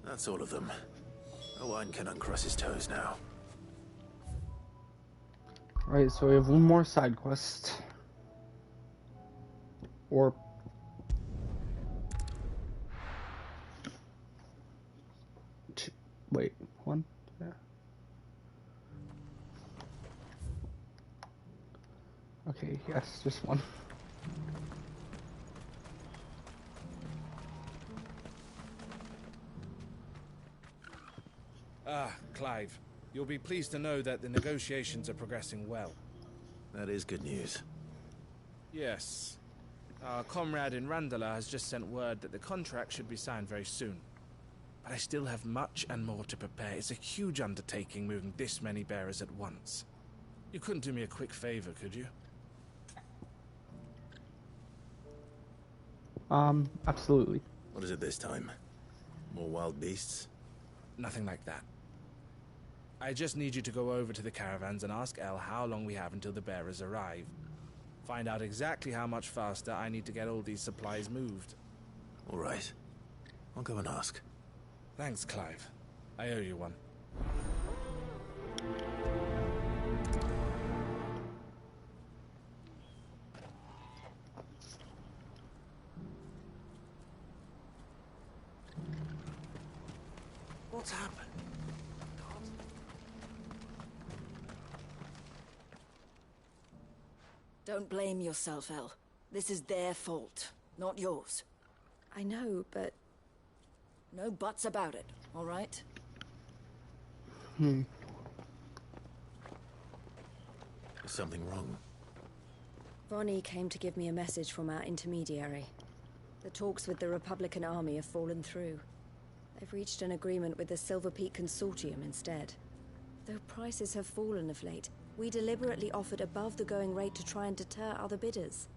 That's all of them. Owain can uncross his toes now. Alright, so we have one more side quest. Or... Wait, one? Yeah. Okay, yes, just one. Clive, you'll be pleased to know that the negotiations are progressing well. That is good news. Yes. Our comrade in Randala has just sent word that the contract should be signed very soon. But I still have much and more to prepare. It's a huge undertaking moving this many bearers at once. You couldn't do me a quick favor, could you? Absolutely. What is it this time? More wild beasts? Nothing like that. I just need you to go over to the caravans and ask El how long we have until the bearers arrive. Find out exactly how much faster I need to get all these supplies moved. All right. I'll go and ask. Thanks, Clive. I owe you one. What's happened? Don't blame yourself, El. This is their fault, not yours. I know, but... No buts about it, all right? Is something wrong? Vonnie came to give me a message from our intermediary. The talks with the Republican army have fallen through. They've reached an agreement with the Silver Peak Consortium instead. Though prices have fallen of late, we deliberately offered above the going rate to try and deter other bidders.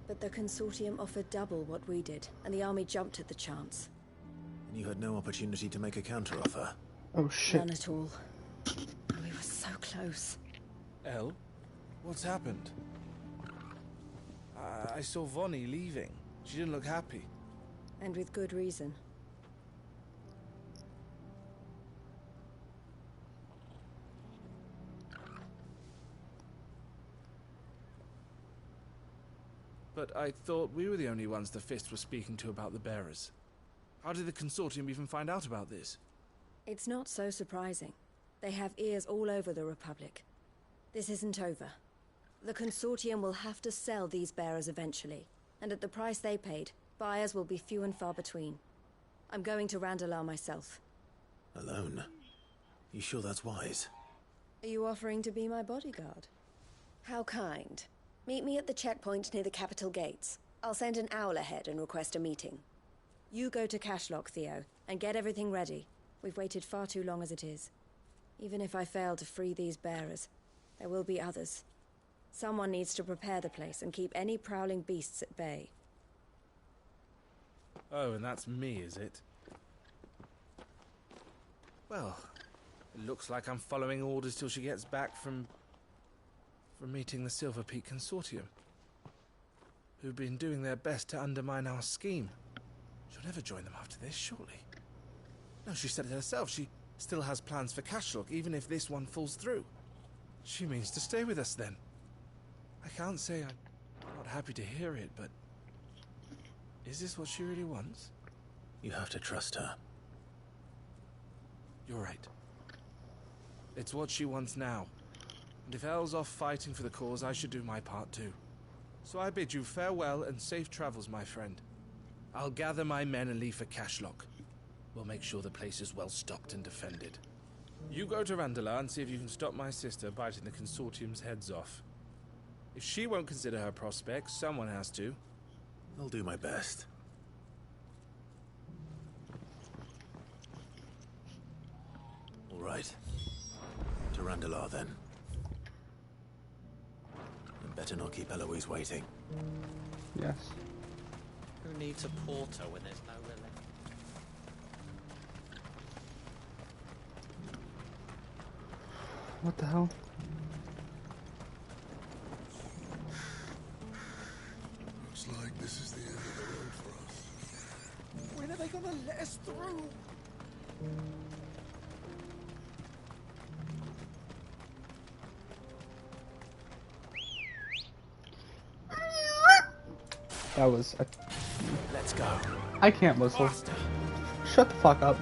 But the Consortium offered double what we did, and the army jumped at the chance. And you had no opportunity to make a counteroffer? Oh shit. None at all. We were so close. El? What's happened? I saw Vonnie leaving. She didn't look happy. And with good reason. But I thought we were the only ones the Fist was speaking to about the bearers. How did the Consortium even find out about this? It's not so surprising. They have ears all over the Republic. This isn't over. The Consortium will have to sell these bearers eventually, and at the price they paid, buyers will be few and far between. I'm going to Randalar myself. Alone? You sure that's wise? Are you offering to be my bodyguard? How kind. Meet me at the checkpoint near the capital gates. I'll send an owl ahead and request a meeting. You go to Cashlock, Theo, and get everything ready. We've waited far too long as it is. Even if I fail to free these bearers, there will be others. Someone needs to prepare the place and keep any prowling beasts at bay. Oh, and that's me, is it? Well, it looks like I'm following orders till she gets back from meeting the Silver Peak Consortium, who've been doing their best to undermine our scheme. She'll never join them after this, surely. No, she said it herself. She still has plans for Cashlock, even if this one falls through. She means to stay with us, then. I can't say I'm not happy to hear it, but... is this what she really wants? You have to trust her. You're right. It's what she wants now. And if Elle's off fighting for the cause, I should do my part too. So I bid you farewell and safe travels, my friend. I'll gather my men and leave for Cashlock. We'll make sure the place is well stocked and defended. You go to Randalar and see if you can stop my sister biting the Consortium's heads off. If she won't consider her prospects, someone has to. I'll do my best. All right. To Randalar, then. And better not keep Eloise waiting. Yes. Who needs a porter when there's no relief? What the hell? Looks like this is the end of the road for us. When are they gonna let us through? That was a... Let's go. I can't whistle. Shut the fuck up.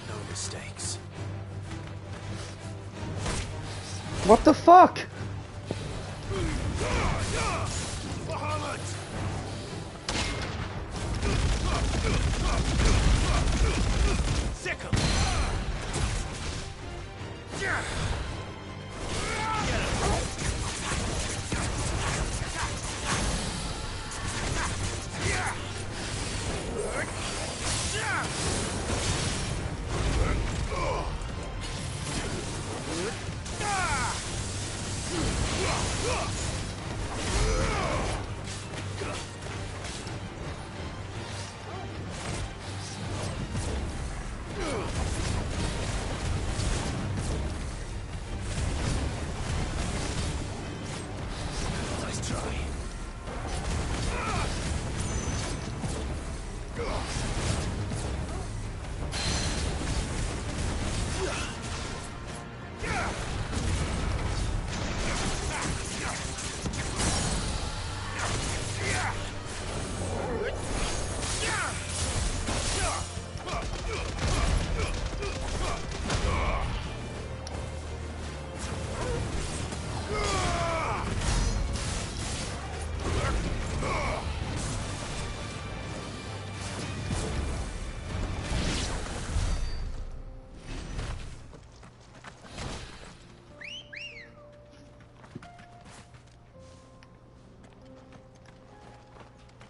No mistakes. What the fuck? Nice try.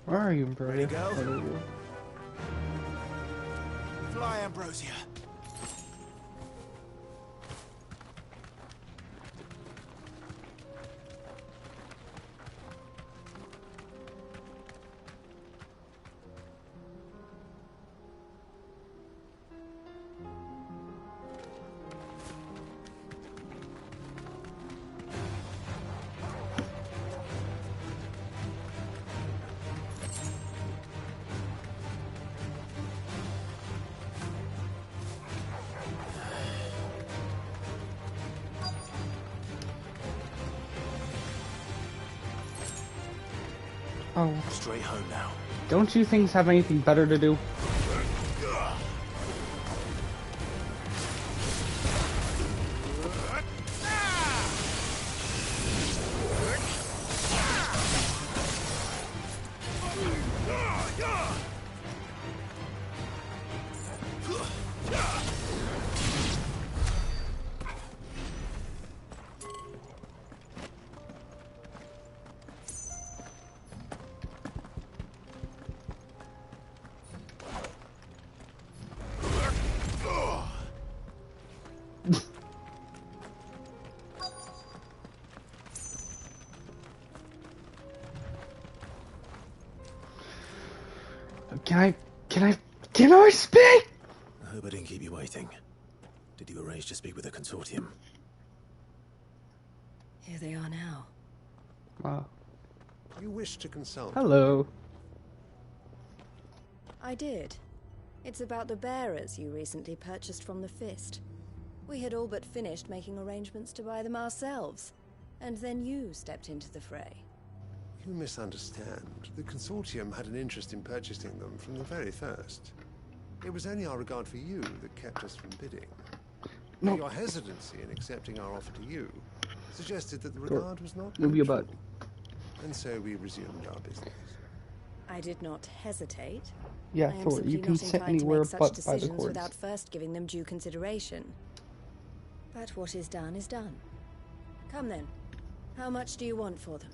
Where are you, bro? Ready to go? Where are you? Fly, Ambrosia. Oh. Straight home now. Don't you things have anything better to do? Can I speak? I hope I didn't keep you waiting. Did you arrange to speak with the consortium? Here they are now. Wow. You wish to consult? Hello. I did. It's about the bearers you recently purchased from the Fist. We had all but finished making arrangements to buy them ourselves, and then you stepped into the fray. You misunderstand. The consortium had an interest in purchasing them from the very first. It was only our regard for you that kept us from bidding. No. Your hesitancy in accepting our offer to you suggested that the regard was not Move your mutual. butt. And so we resumed our business. I did not hesitate. Yeah, I am Thor, simply you can not sit inclined to anywhere make such but by the decisions cords. without first giving them due consideration. But what is done is done. Come then. How much do you want for them?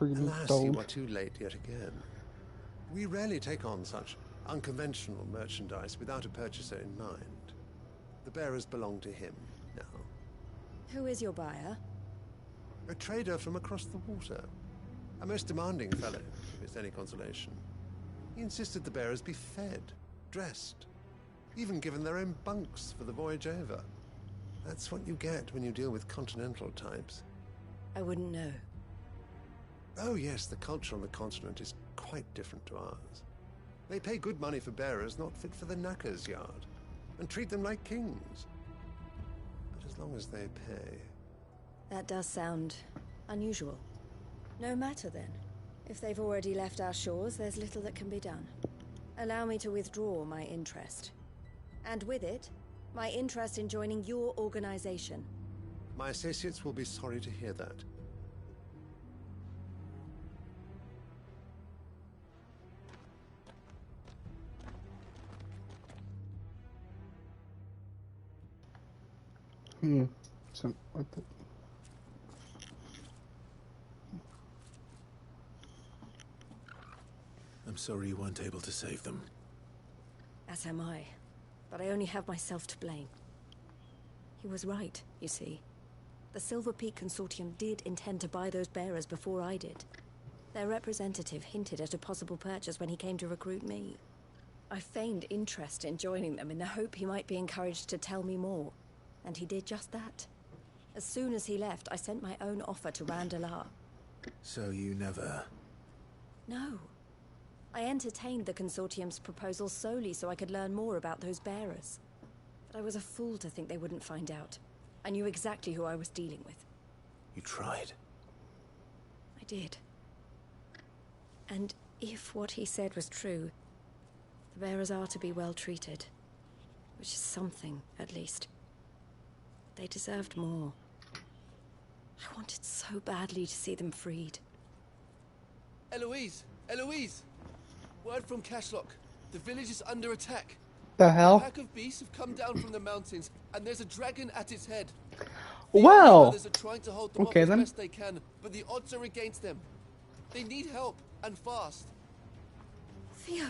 Alas, you are too late yet again. We rarely take on such unconventional merchandise without a purchaser in mind. The bearers belong to him now. Who is your buyer? A trader from across the water. A most demanding fellow, if it's any consolation. He insisted the bearers be fed, dressed, even given their own bunks for the voyage over. That's what you get when you deal with continental types. I wouldn't know. Oh yes, the culture on the continent is quite different to ours. They pay good money for bearers not fit for the knacker's yard, and treat them like kings. But as long as they pay... That does sound unusual. No matter then. If they've already left our shores, there's little that can be done. Allow me to withdraw my interest. And with it, my interest in joining your organization. My associates will be sorry to hear that. So, what the... I'm sorry you weren't able to save them. As am I. But I only have myself to blame. He was right, you see. The Silver Peak Consortium did intend to buy those bearers before I did. Their representative hinted at a possible purchase when he came to recruit me. I feigned interest in joining them in the hope he might be encouraged to tell me more. And he did just that. As soon as he left, I sent my own offer to Randalar. So you never... No. I entertained the Consortium's proposal solely so I could learn more about those bearers. But I was a fool to think they wouldn't find out. I knew exactly who I was dealing with. You tried. I did. And if what he said was true, the bearers are to be well treated. Which is something, at least. They deserved more. I wanted so badly to see them freed. Eloise! Eloise! Word from Cashlock. The village is under attack. The hell? A pack of beasts have come down from the mountains, and there's a dragon at its head. Well, Others are trying to hold them okay off as then. best they can, but the odds are against them. They need help, and fast. Theo!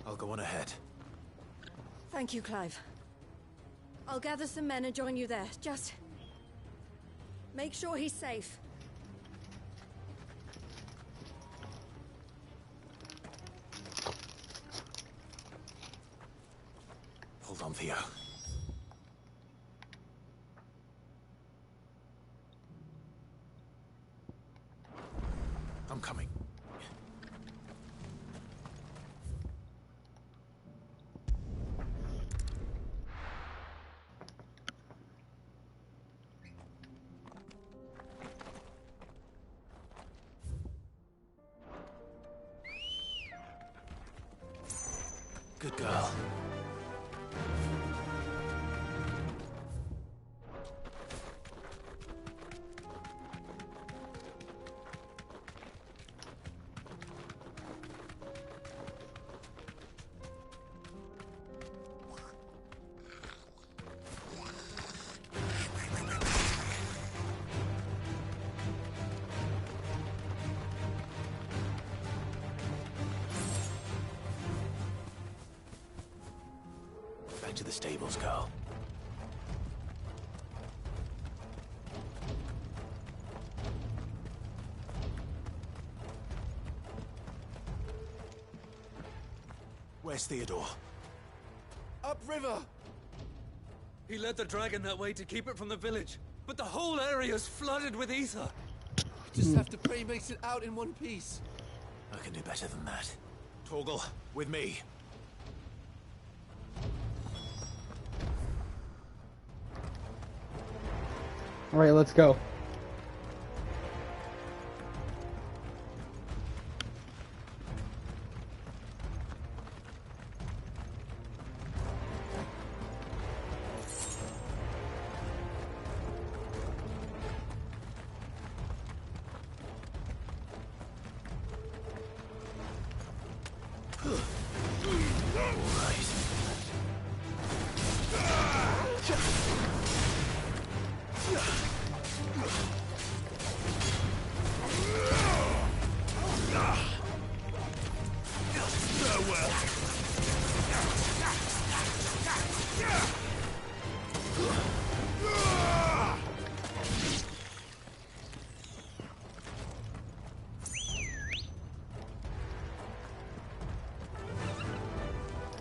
I'll go on ahead. Thank you, Clive. I'll gather some men and join you there. Just... make sure he's safe. Hold on, Theo. I'm coming. Good girl. Back to the stables, girl. Where's Theodore? Upriver! He led the dragon that way to keep it from the village, but the whole area's flooded with ether. We just have to pray he makes it out in one piece. I can do better than that. Torgal, with me. Alright, let's go.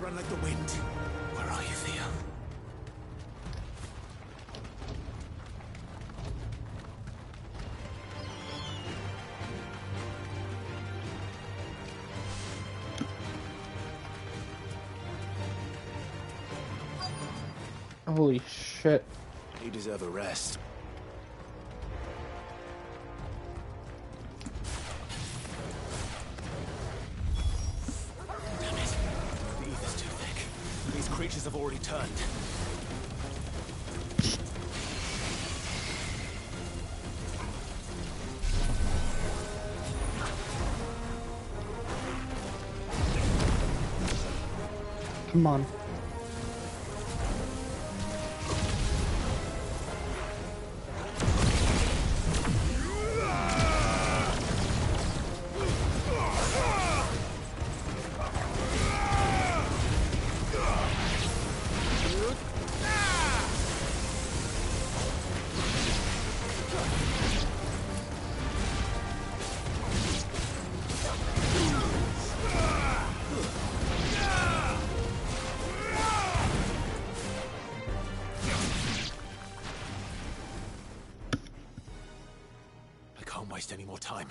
Run like the wind. Where are you, Theo? Holy shit. You deserve a rest. Damn it. The ether's too thick. These creatures have already turned. Come on. Waste any more time.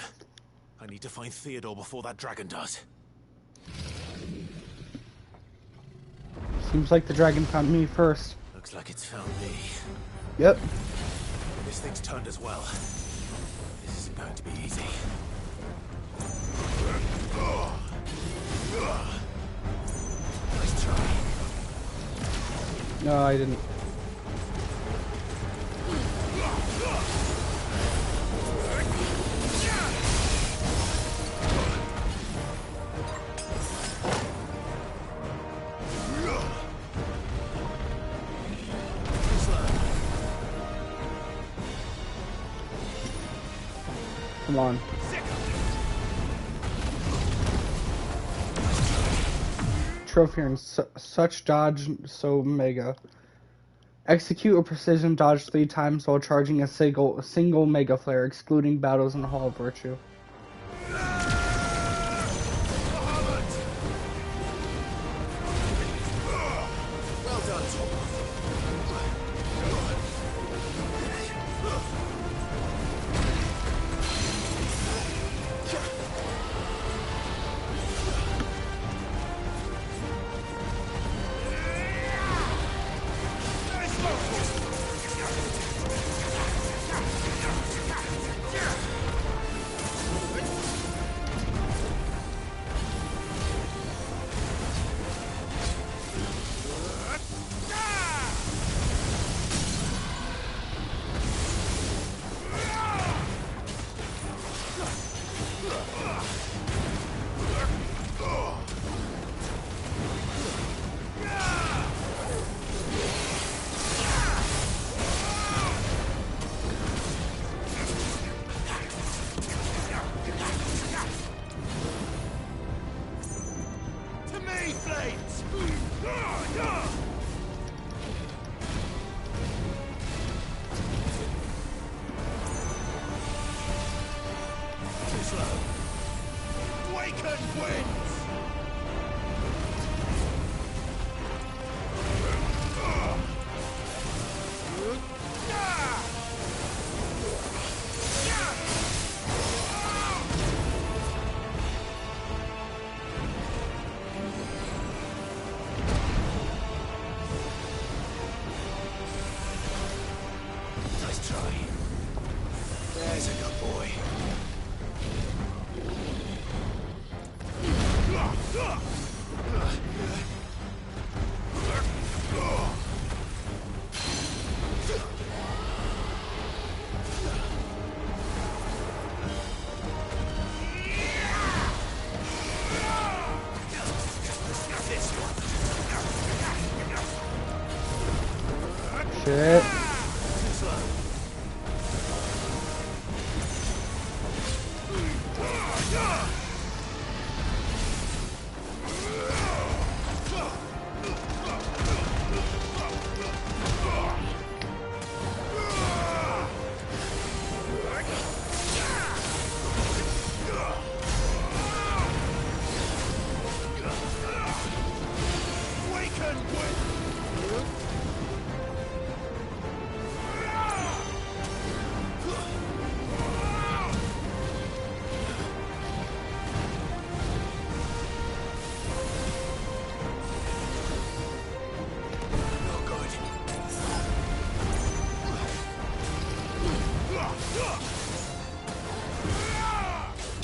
I need to find Theodore before that dragon does. Seems like the dragon found me first. Looks like it's found me. Yep. This thing's turned as well. This isn't going to be easy. Nice try. No, I didn't. Come on. Trophy and such dodge so mega. Execute a precision dodge 3 times while charging a single mega flare, excluding battles in the Hall of Virtue. Well done, Tom. slow. Waken winds! Nice try. There's a good boy. Shit.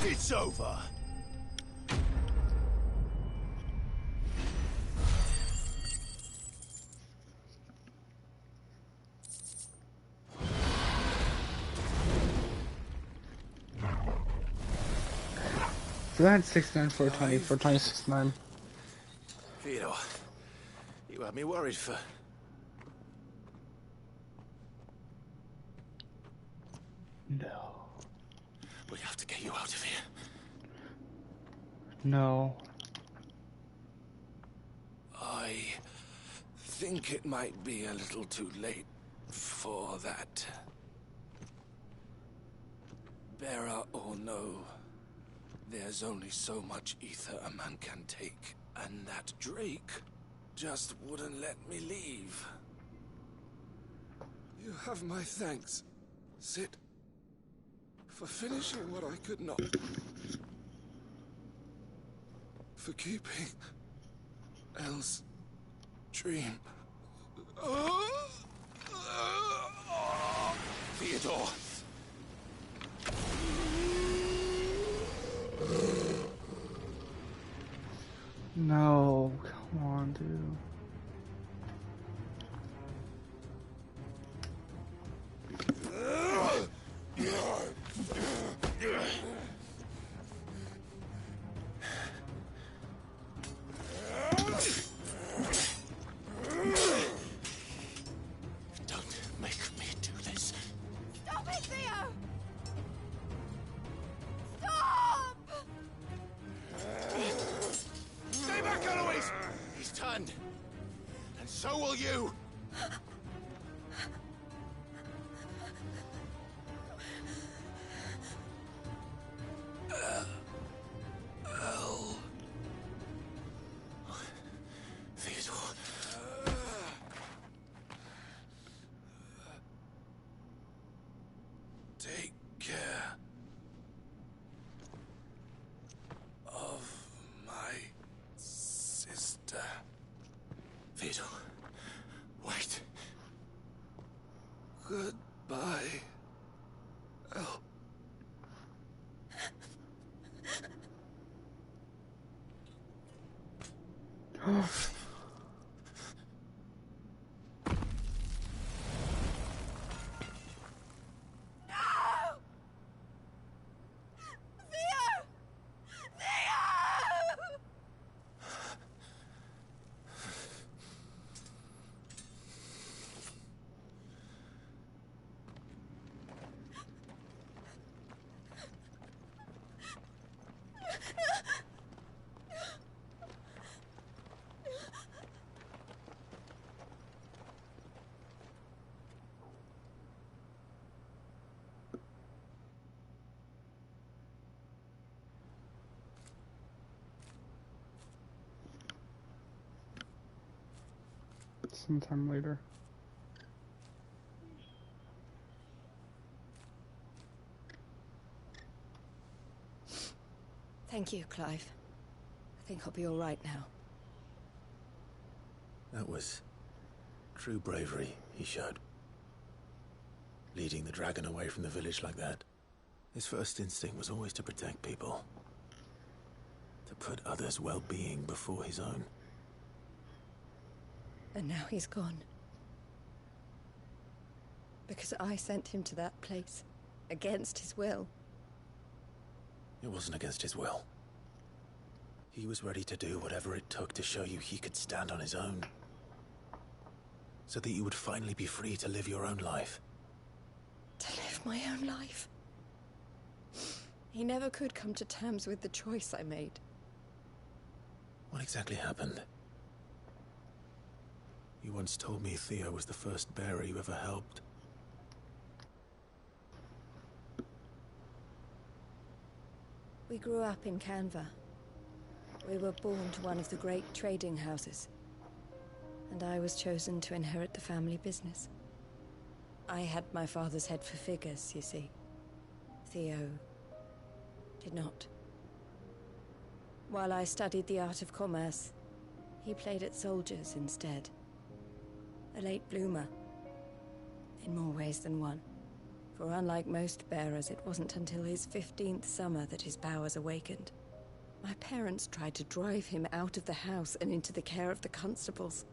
It's over. So that's 69, 420, 420, 69. Theodore, you had me worried for... No. We have to get you out of here. No. I think it might be a little too late for that. Bearer or no, there's only so much ether a man can take, and that Drake just wouldn't let me leave. You have my thanks, Sid, for finishing what I could not. For keeping Elle's dream. Theodore! No, come on, dude. Don't make me do this. Stop it, Theo! Stop! Stay back, Eloise! He's turned. And so will you! Theodore. Take care of my sister. Theodore, wait. Goodbye, Elle. sometime later. Thank you, Clive. I think I'll be all right now. That was true bravery he showed. Leading the dragon away from the village like that. His first instinct was always to protect people. To put others' well-being before his own. And now he's gone. Because I sent him to that place. Against his will. It wasn't against his will. He was ready to do whatever it took to show you he could stand on his own. So that you would finally be free to live your own life. To live my own life. He never could come to terms with the choice I made. What exactly happened? You once told me Theo was the first bearer you ever helped. We grew up in Canva. We were born to one of the great trading houses. And I was chosen to inherit the family business. I had my father's head for figures, you see. Theo did not. While I studied the art of commerce, he played at soldiers instead. A late bloomer. In more ways than one. For unlike most bearers, it wasn't until his 15th summer that his powers awakened. My parents tried to drive him out of the house and into the care of the constables.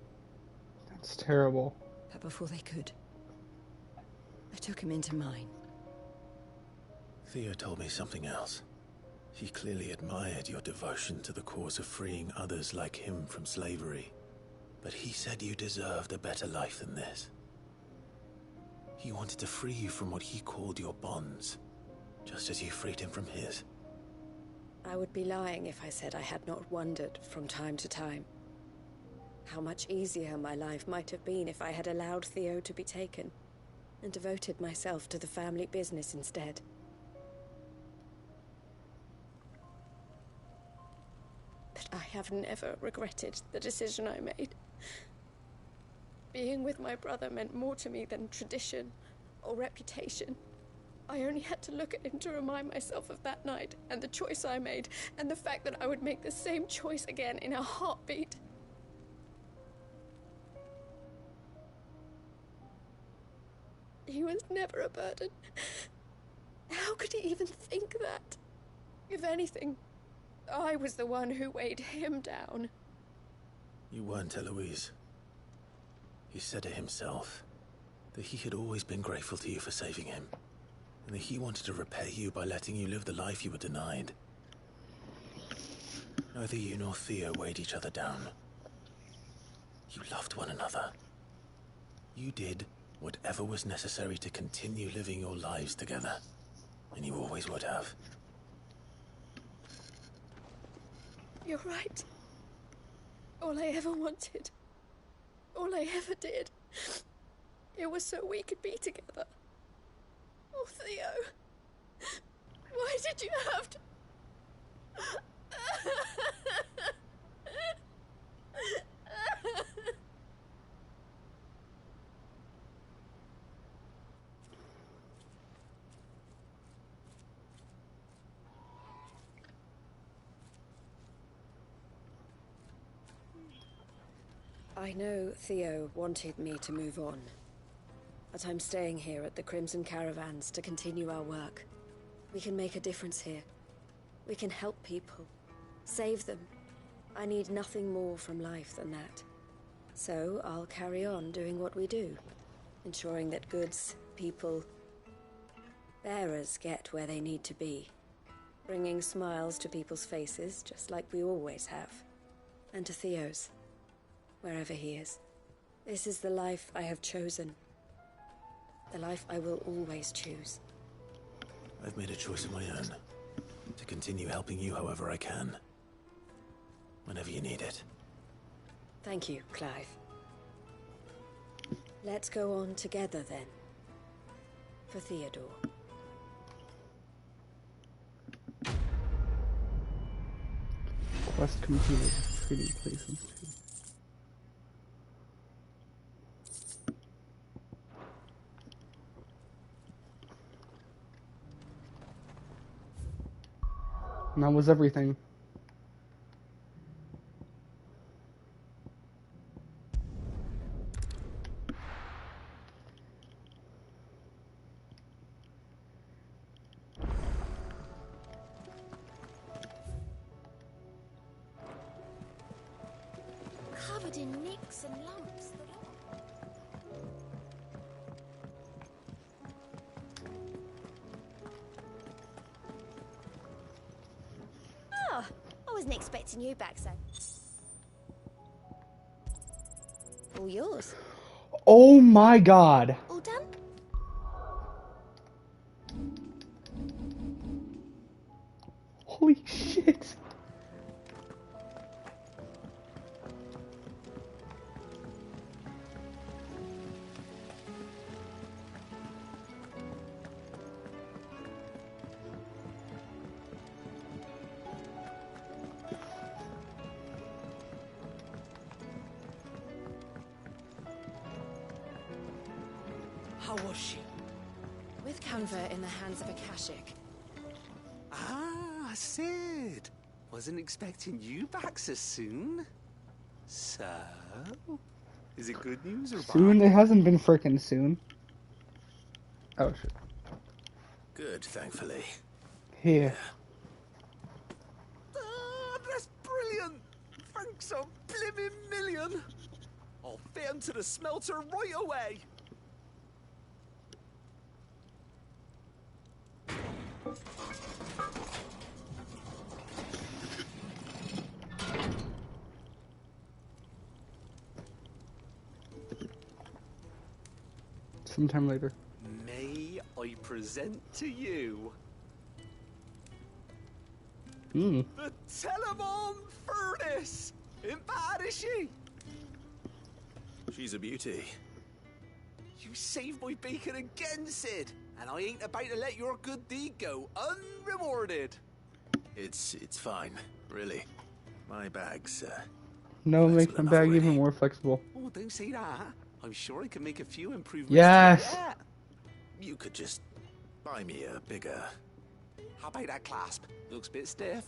That's terrible. But before they could, I took him into mine. Theo told me something else. He clearly admired your devotion to the cause of freeing others like him from slavery. But he said you deserved a better life than this. He wanted to free you from what he called your bonds, just as you freed him from his. I would be lying if I said I had not wondered from time to time how much easier my life might have been if I had allowed Theo to be taken and devoted myself to the family business instead. But I have never regretted the decision I made. Being with my brother meant more to me than tradition or reputation. I only had to look at him to remind myself of that night and the choice I made and the fact that I would make the same choice again in a heartbeat. He was never a burden. How could he even think that? If anything, I was the one who weighed him down. You weren't, Eloise. He said it himself, that he had always been grateful to you for saving him, and that he wanted to repay you by letting you live the life you were denied. Neither you nor Theo weighed each other down. You loved one another. You did whatever was necessary to continue living your lives together, and you always would have. You're right. All I ever wanted, all I ever did, it was so we could be together. Oh, Theo, why did you have to... I know Theo wanted me to move on, but I'm staying here at the Crimson Caravans to continue our work. We can make a difference here. We can help people, save them. I need nothing more from life than that. So I'll carry on doing what we do, ensuring that goods, people, bearers get where they need to be, bringing smiles to people's faces just like we always have, and to Theo's. Wherever he is. This is the life I have chosen. The life I will always choose. I've made a choice of my own. To continue helping you however I can. Whenever you need it. Thank you, Clive. Let's go on together then. For Theodore. Quest completed. Trading places too. And that was everything. Covered in nicks and lumps. The lot. Oh, I wasn't expecting you back so. All yours. Oh my god. All done? Holy shit. How was she? With Canver in the hands of Akashic. Ah, Sid. Wasn't expecting you back so soon. So, is it good news or bad? Soon? It hasn't been frickin' soon. Oh shit. Good, thankfully. Here. Ah, that's brilliant. Thanks a blimmin' million. I'll fit 'em to the smelter right away. Sometime later. May I present to you Hmm. the Telemon Furnace? Ain't bad, is she? She's a beauty. You saved my bacon again, Sid, and I ain't about to let your good deed go unrewarded. It's fine, really. My bag's, No, make my enough bag already. even more flexible. Oh, don't say that. I'm sure I can make a few improvements. Yes! To it. You could just buy me a bigger... How about that clasp? Looks a bit stiff.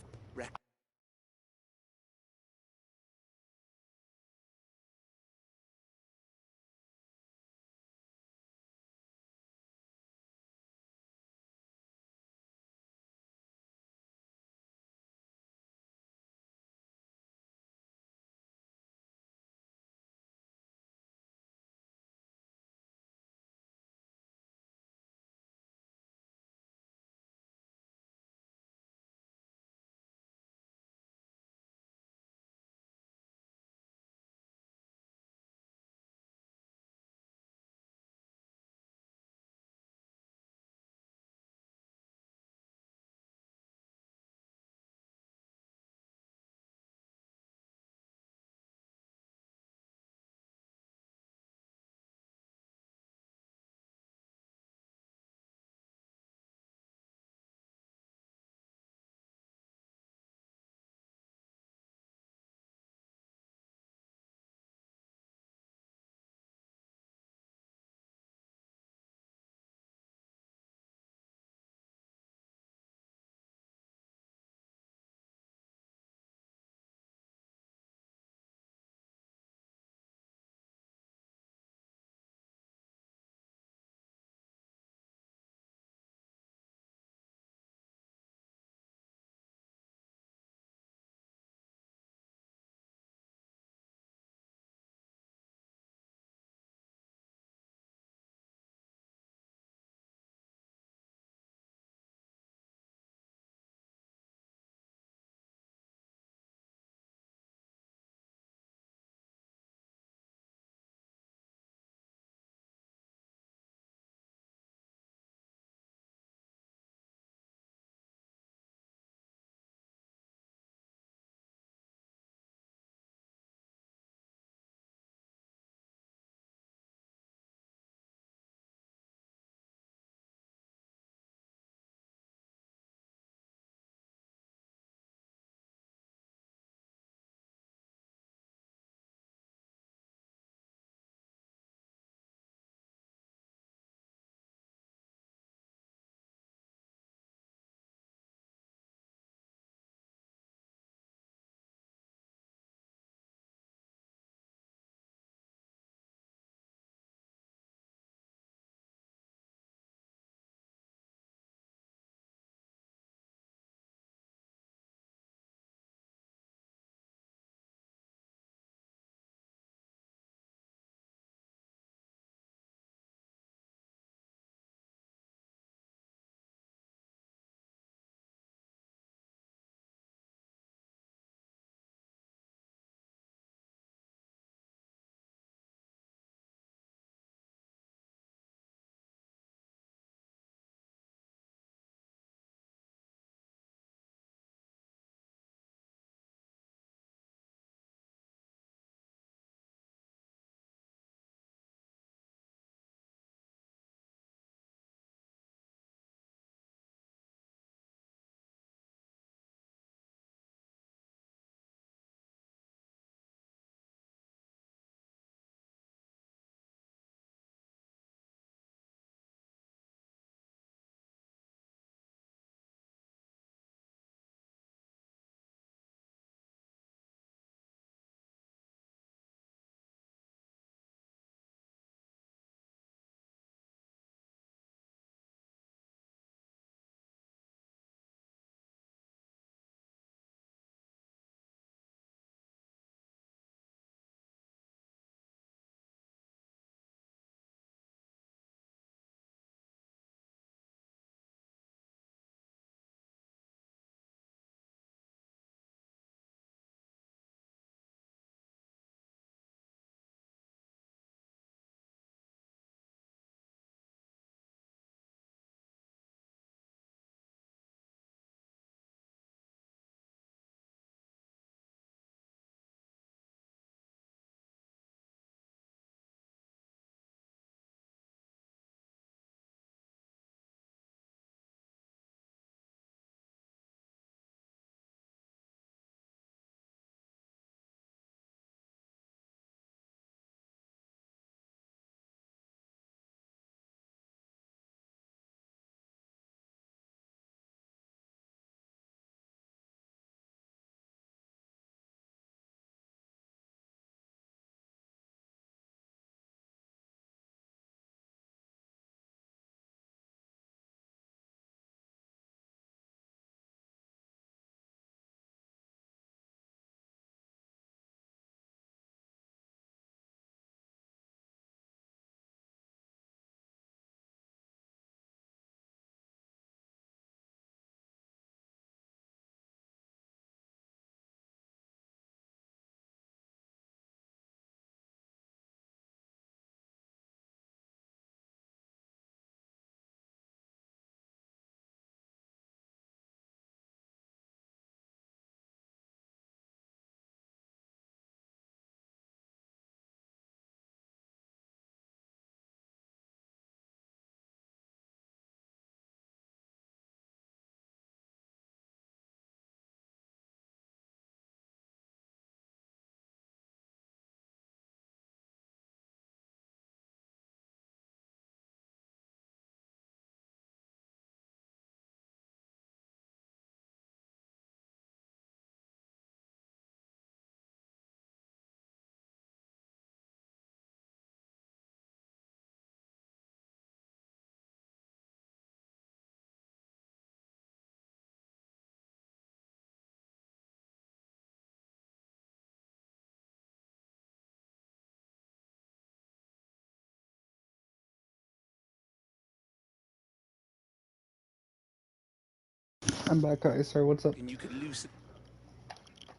I'm back, guys. Sorry, what's up? And you could loosen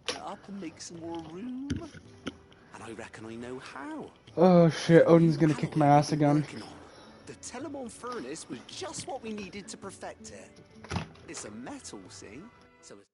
it up and make some more room. And I reckon I know how. Oh shit, Odin's gonna kick my ass again. The Telemon furnace was just what we needed to perfect it. It's a metal, see? So it's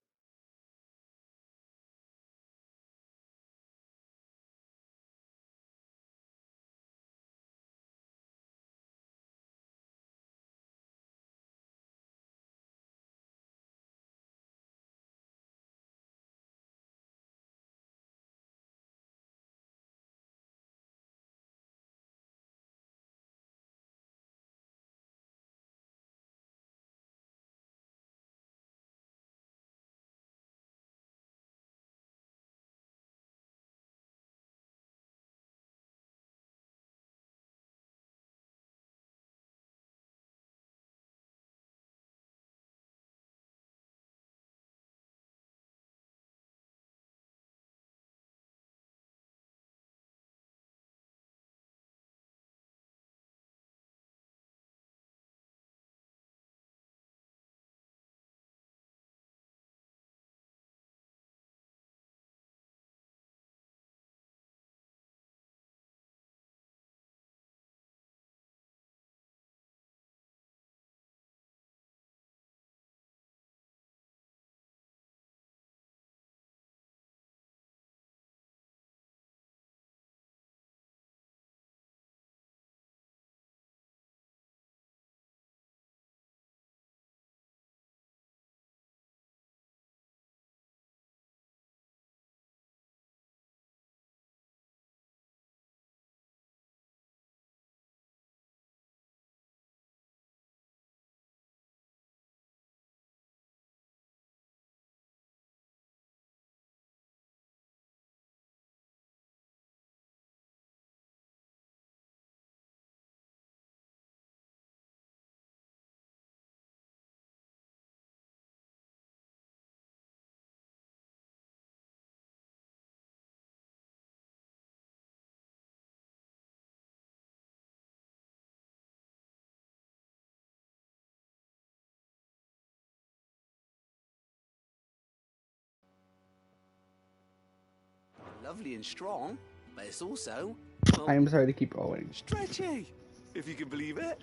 lovely and strong, but it's also... well, I am sorry to keep going. stretchy, if you can believe it.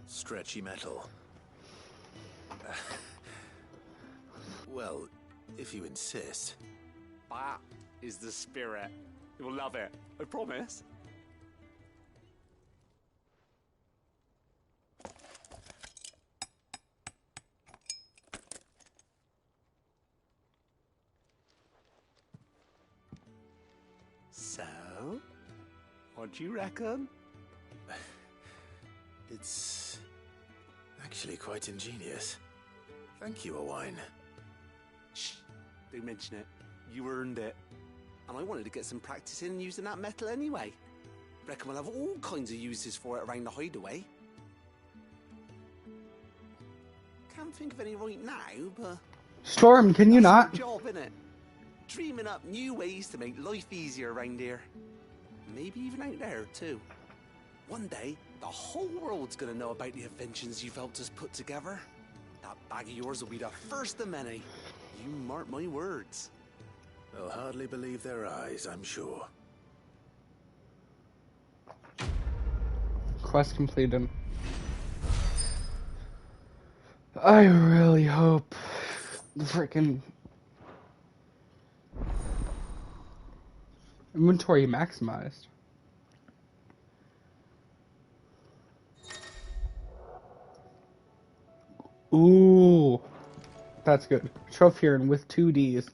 Stretchy metal. Well, if you insist. That is the spirit. You'll love it, I promise. So, what do you reckon? It's actually quite ingenious. Thank you, Owain. Shh, don't mention it. You earned it. And I wanted to get some practice in using that metal anyway. Reckon we'll have all kinds of uses for it around the hideaway. Can't think of any right now, but... Storm, can you not? That's our job, innit? Dreaming up new ways to make life easier around here. Maybe even out there, too. One day, the whole world's gonna know about the inventions you've helped us put together. That bag of yours will be the first of many. You mark my words. They'll hardly believe their eyes, I'm sure. Quest completed. I really hope the frickin' inventory maximized. Ooh, that's good. Trophiurn with 2 Ds.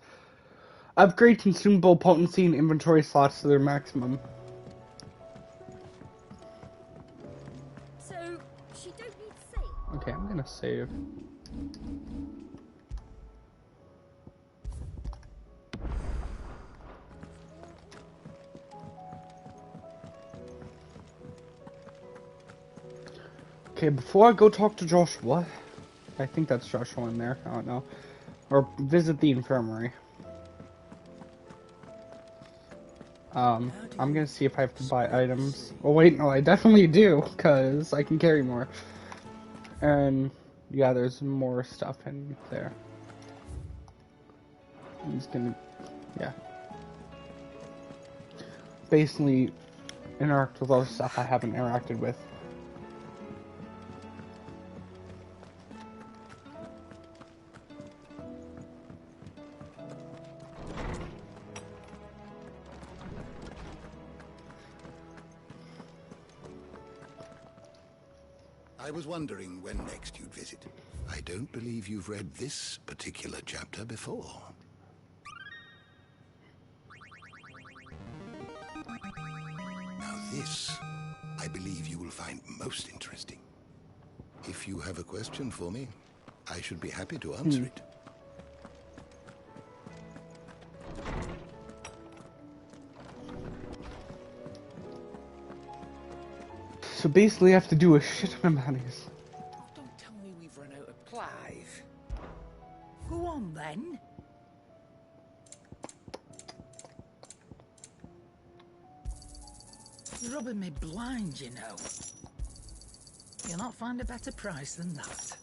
Upgrade consumable potency and inventory slots to their maximum. So, she don't need to save? Okay, I'm gonna save. Okay, before I go talk to Joshua, I think that's Joshua in there, I don't know, or visit the infirmary. I'm gonna see if I have to buy items. Oh wait, no, I definitely do, because I can carry more. And yeah, there's more stuff in there. I'm just gonna, yeah. Basically, interact with all the stuff I haven't interacted with. I was wondering when next you'd visit. I don't believe you've read this particular chapter before. Now this, I believe you will find most interesting. If you have a question for me, I should be happy to answer it. So basically I have to do a shit ton of monies. Don't tell me we've run out of Clive. Go on then. You're rubbing me blind, you know. You'll not find a better price than that.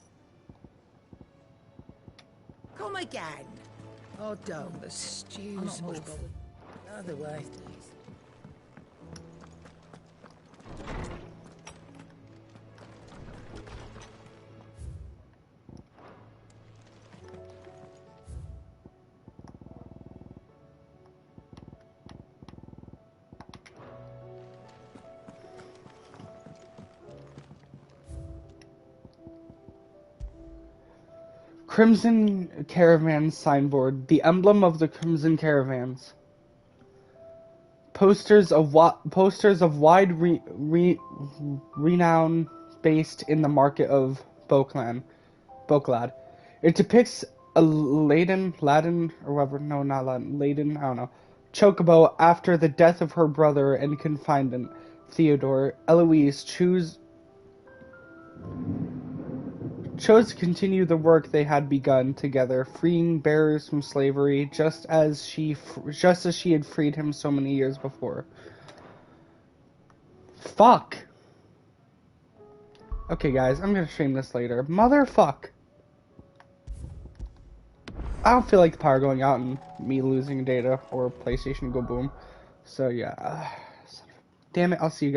Come again. Oh, don't. The stew's much bothered. Other way. Crimson Caravan signboard, the emblem of the Crimson Caravans. Posters of wide renown based in the market of Boklad. It depicts a Laden, I don't know, chocobo after the death of her brother and confinement, Theodore. Eloise chose to continue the work they had begun together, freeing bearers from slavery, just as she had freed him so many years before. Fuck. Okay, guys, I'm gonna stream this later. Motherfuck. I don't feel like the power going out and me losing data or PlayStation go boom. So yeah. Damn it, I'll see you guys.